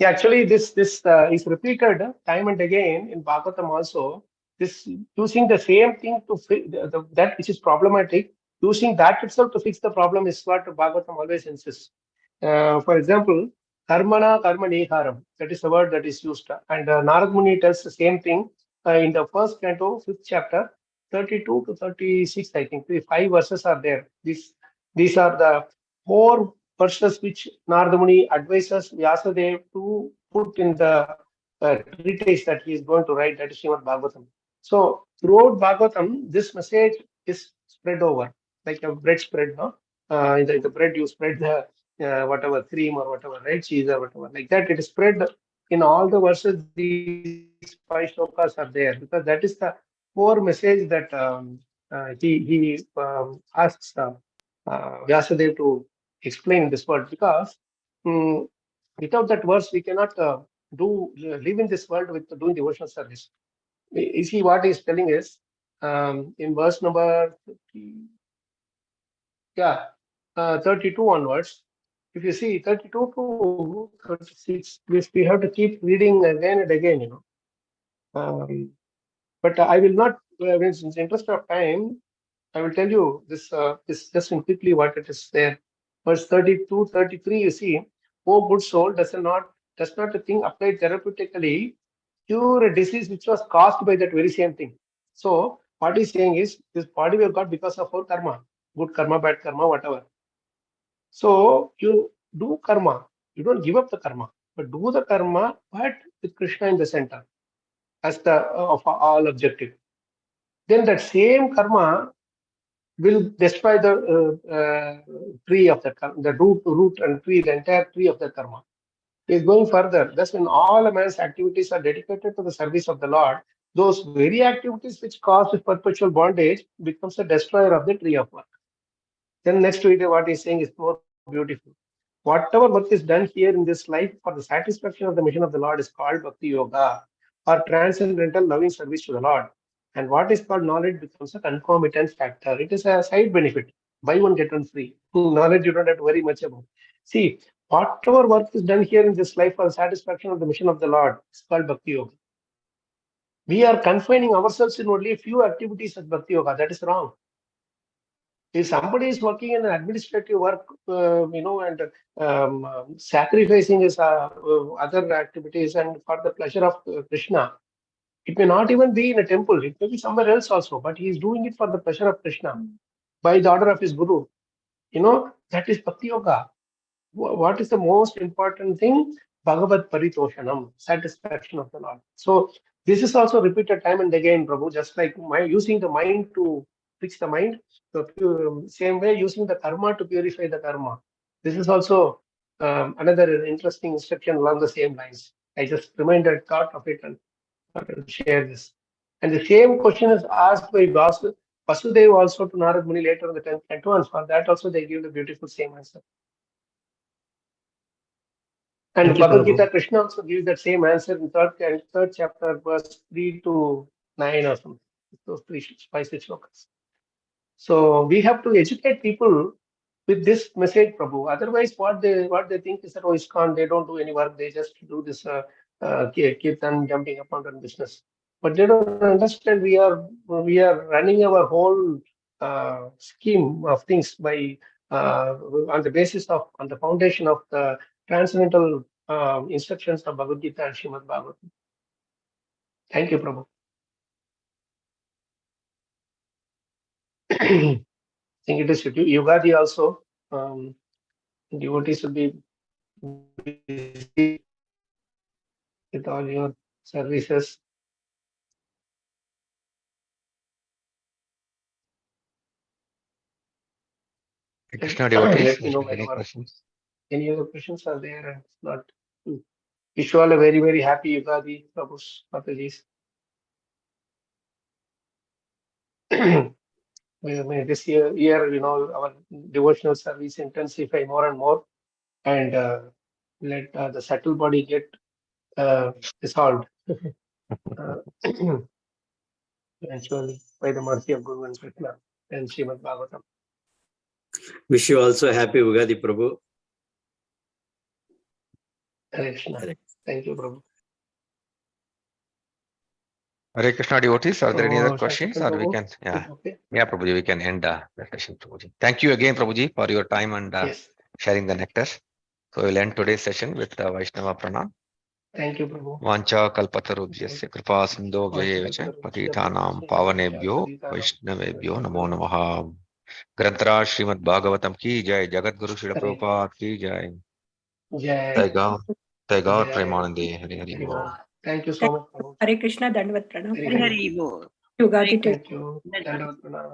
B: Actually, this is repeated time and again in Bhagavatam also. This using the same thing to fix that which is problematic, using that itself to fix the problem is what Bhagavatam always insists. For example, karmana karmani haram. That is the word that is used, and Narad Muni tells the same thing in the first canto, 5th chapter, 32 to 36. I think the 5 verses are there. These are the 4 verses which Narada Muni advises Vyasadeva to put in the treatise that he is going to write, that is Srimad Bhagavatam. So throughout Bhagavatam, this message is spread over like a bread spread, no? In the bread you spread the whatever cream or whatever, right? Cheese or whatever, like that. It is spread in all the verses. These 5 shlokas are there because that is the core message that he asks Vyasadeva to explain this word, because without that verse we cannot live in this world with doing devotional service. You see what he's telling is in verse number 32 onwards. If you see 32 to 36, we have to keep reading again and again, but I will not, in the interest of time, I will tell you this just in quickly what it is there. Verse 32, 33, you see, oh good soul, does not the thing applied therapeutically cure a disease which was caused by that very same thing? So what he's saying is, this body we have got because of our karma, good karma, bad karma, whatever. So you do karma, you don't give up the karma, but do the karma, but with Krishna in the center as the of all objective. Then that same karma will destroy the tree of the root and tree, the entire tree of the karma. He is going further. Thus, when all a man's activities are dedicated to the service of the Lord, those very activities which cause this perpetual bondage becomes a destroyer of the tree of work. Then next to it, what he's saying is more beautiful. Whatever work is done here in this life for the satisfaction of the mission of the Lord is called Bhakti Yoga, or transcendental loving service to the Lord. And what is called knowledge becomes a concomitant factor. It is a side benefit. Buy one, get one free. Knowledge you don't have to worry much about. See, whatever work is done here in this life for the satisfaction of the mission of the Lord is called Bhakti Yoga. We are confining ourselves in only a few activities of Bhakti Yoga. That is wrong. If somebody is working in administrative work, and sacrificing his other activities and for the pleasure of Krishna, it may not even be in a temple. It may be somewhere else also, but he is doing it for the pleasure of Krishna by the order of his guru. That is Bhakti Yoga. What is the most important thing? Bhagavat Paritoshanam, satisfaction of the Lord. So this is also repeated time and again, Prabhu, just like using the mind to fix the mind, the same way using the karma to purify the karma. This is also another interesting instruction along the same lines. I just thought of it and thought I would share this. And the same question is asked by Vasudeva also to Narad Muni later in the 10th canto, and for that also they give the beautiful same answer. And Bhagavad Gita, Krishna also gives that same answer in third chapter, verse 3 to 9 or something. Those 5, 6 slokas. So we have to educate people with this message, Prabhu. Otherwise, what they think is that ISKCON, they don't do any work, they just do this kirtan, jumping up and down business. But they don't understand we are running our whole scheme of things by on the foundation of the transcendental instructions of Bhagavad Gita and Srimad Bhagavatam. Thank you, Prabhu. I think it is Yugadi also. Devotees will be busy with all your services.
E: Krishna devotees,
B: Let me know
E: any questions?
B: Any other questions are there? And if not, wish you all a very, very happy Yugadi, Prabhu's, Mataji's. This year, our devotional service intensify more and more, and let the subtle body get dissolved eventually by the mercy of Guru and Krishna and Srimad Bhagavatam.
F: Wish you also a happy Ugadi, Prabhu.
B: Hare Krishna. Thank you, Prabhu.
E: Hare Krishna devotees, are there any other questions? Or we
B: Prabhu?
E: can,
B: Okay.
E: yeah, Prabhuji, we can end the session, Prabhuji. Thank you again, Prabhuji, for your time and
B: Yes.
E: sharing the nectar. So we'll end today's session with Vaishnava Pranam.
B: Thank you, Prabhu.
E: Vancha kalpatarubhyasya kripa sindho vyayevacha patitanam pavanebhyo Vaishnavebhyo namo namaha. Granthara Srimad Bhagavatam ki jai, Jagat Guru Srila Prabhupada ki jai.
B: Jai.
E: Taigaur Premanande. Hari Hari Bol.
B: Thank you so much, Prabhu.
G: Hare Krishna, Dandavat Pranam.
B: Very, very
C: Hari Bol.
G: Yugadi to
B: Thank you. Dandavat Pranam.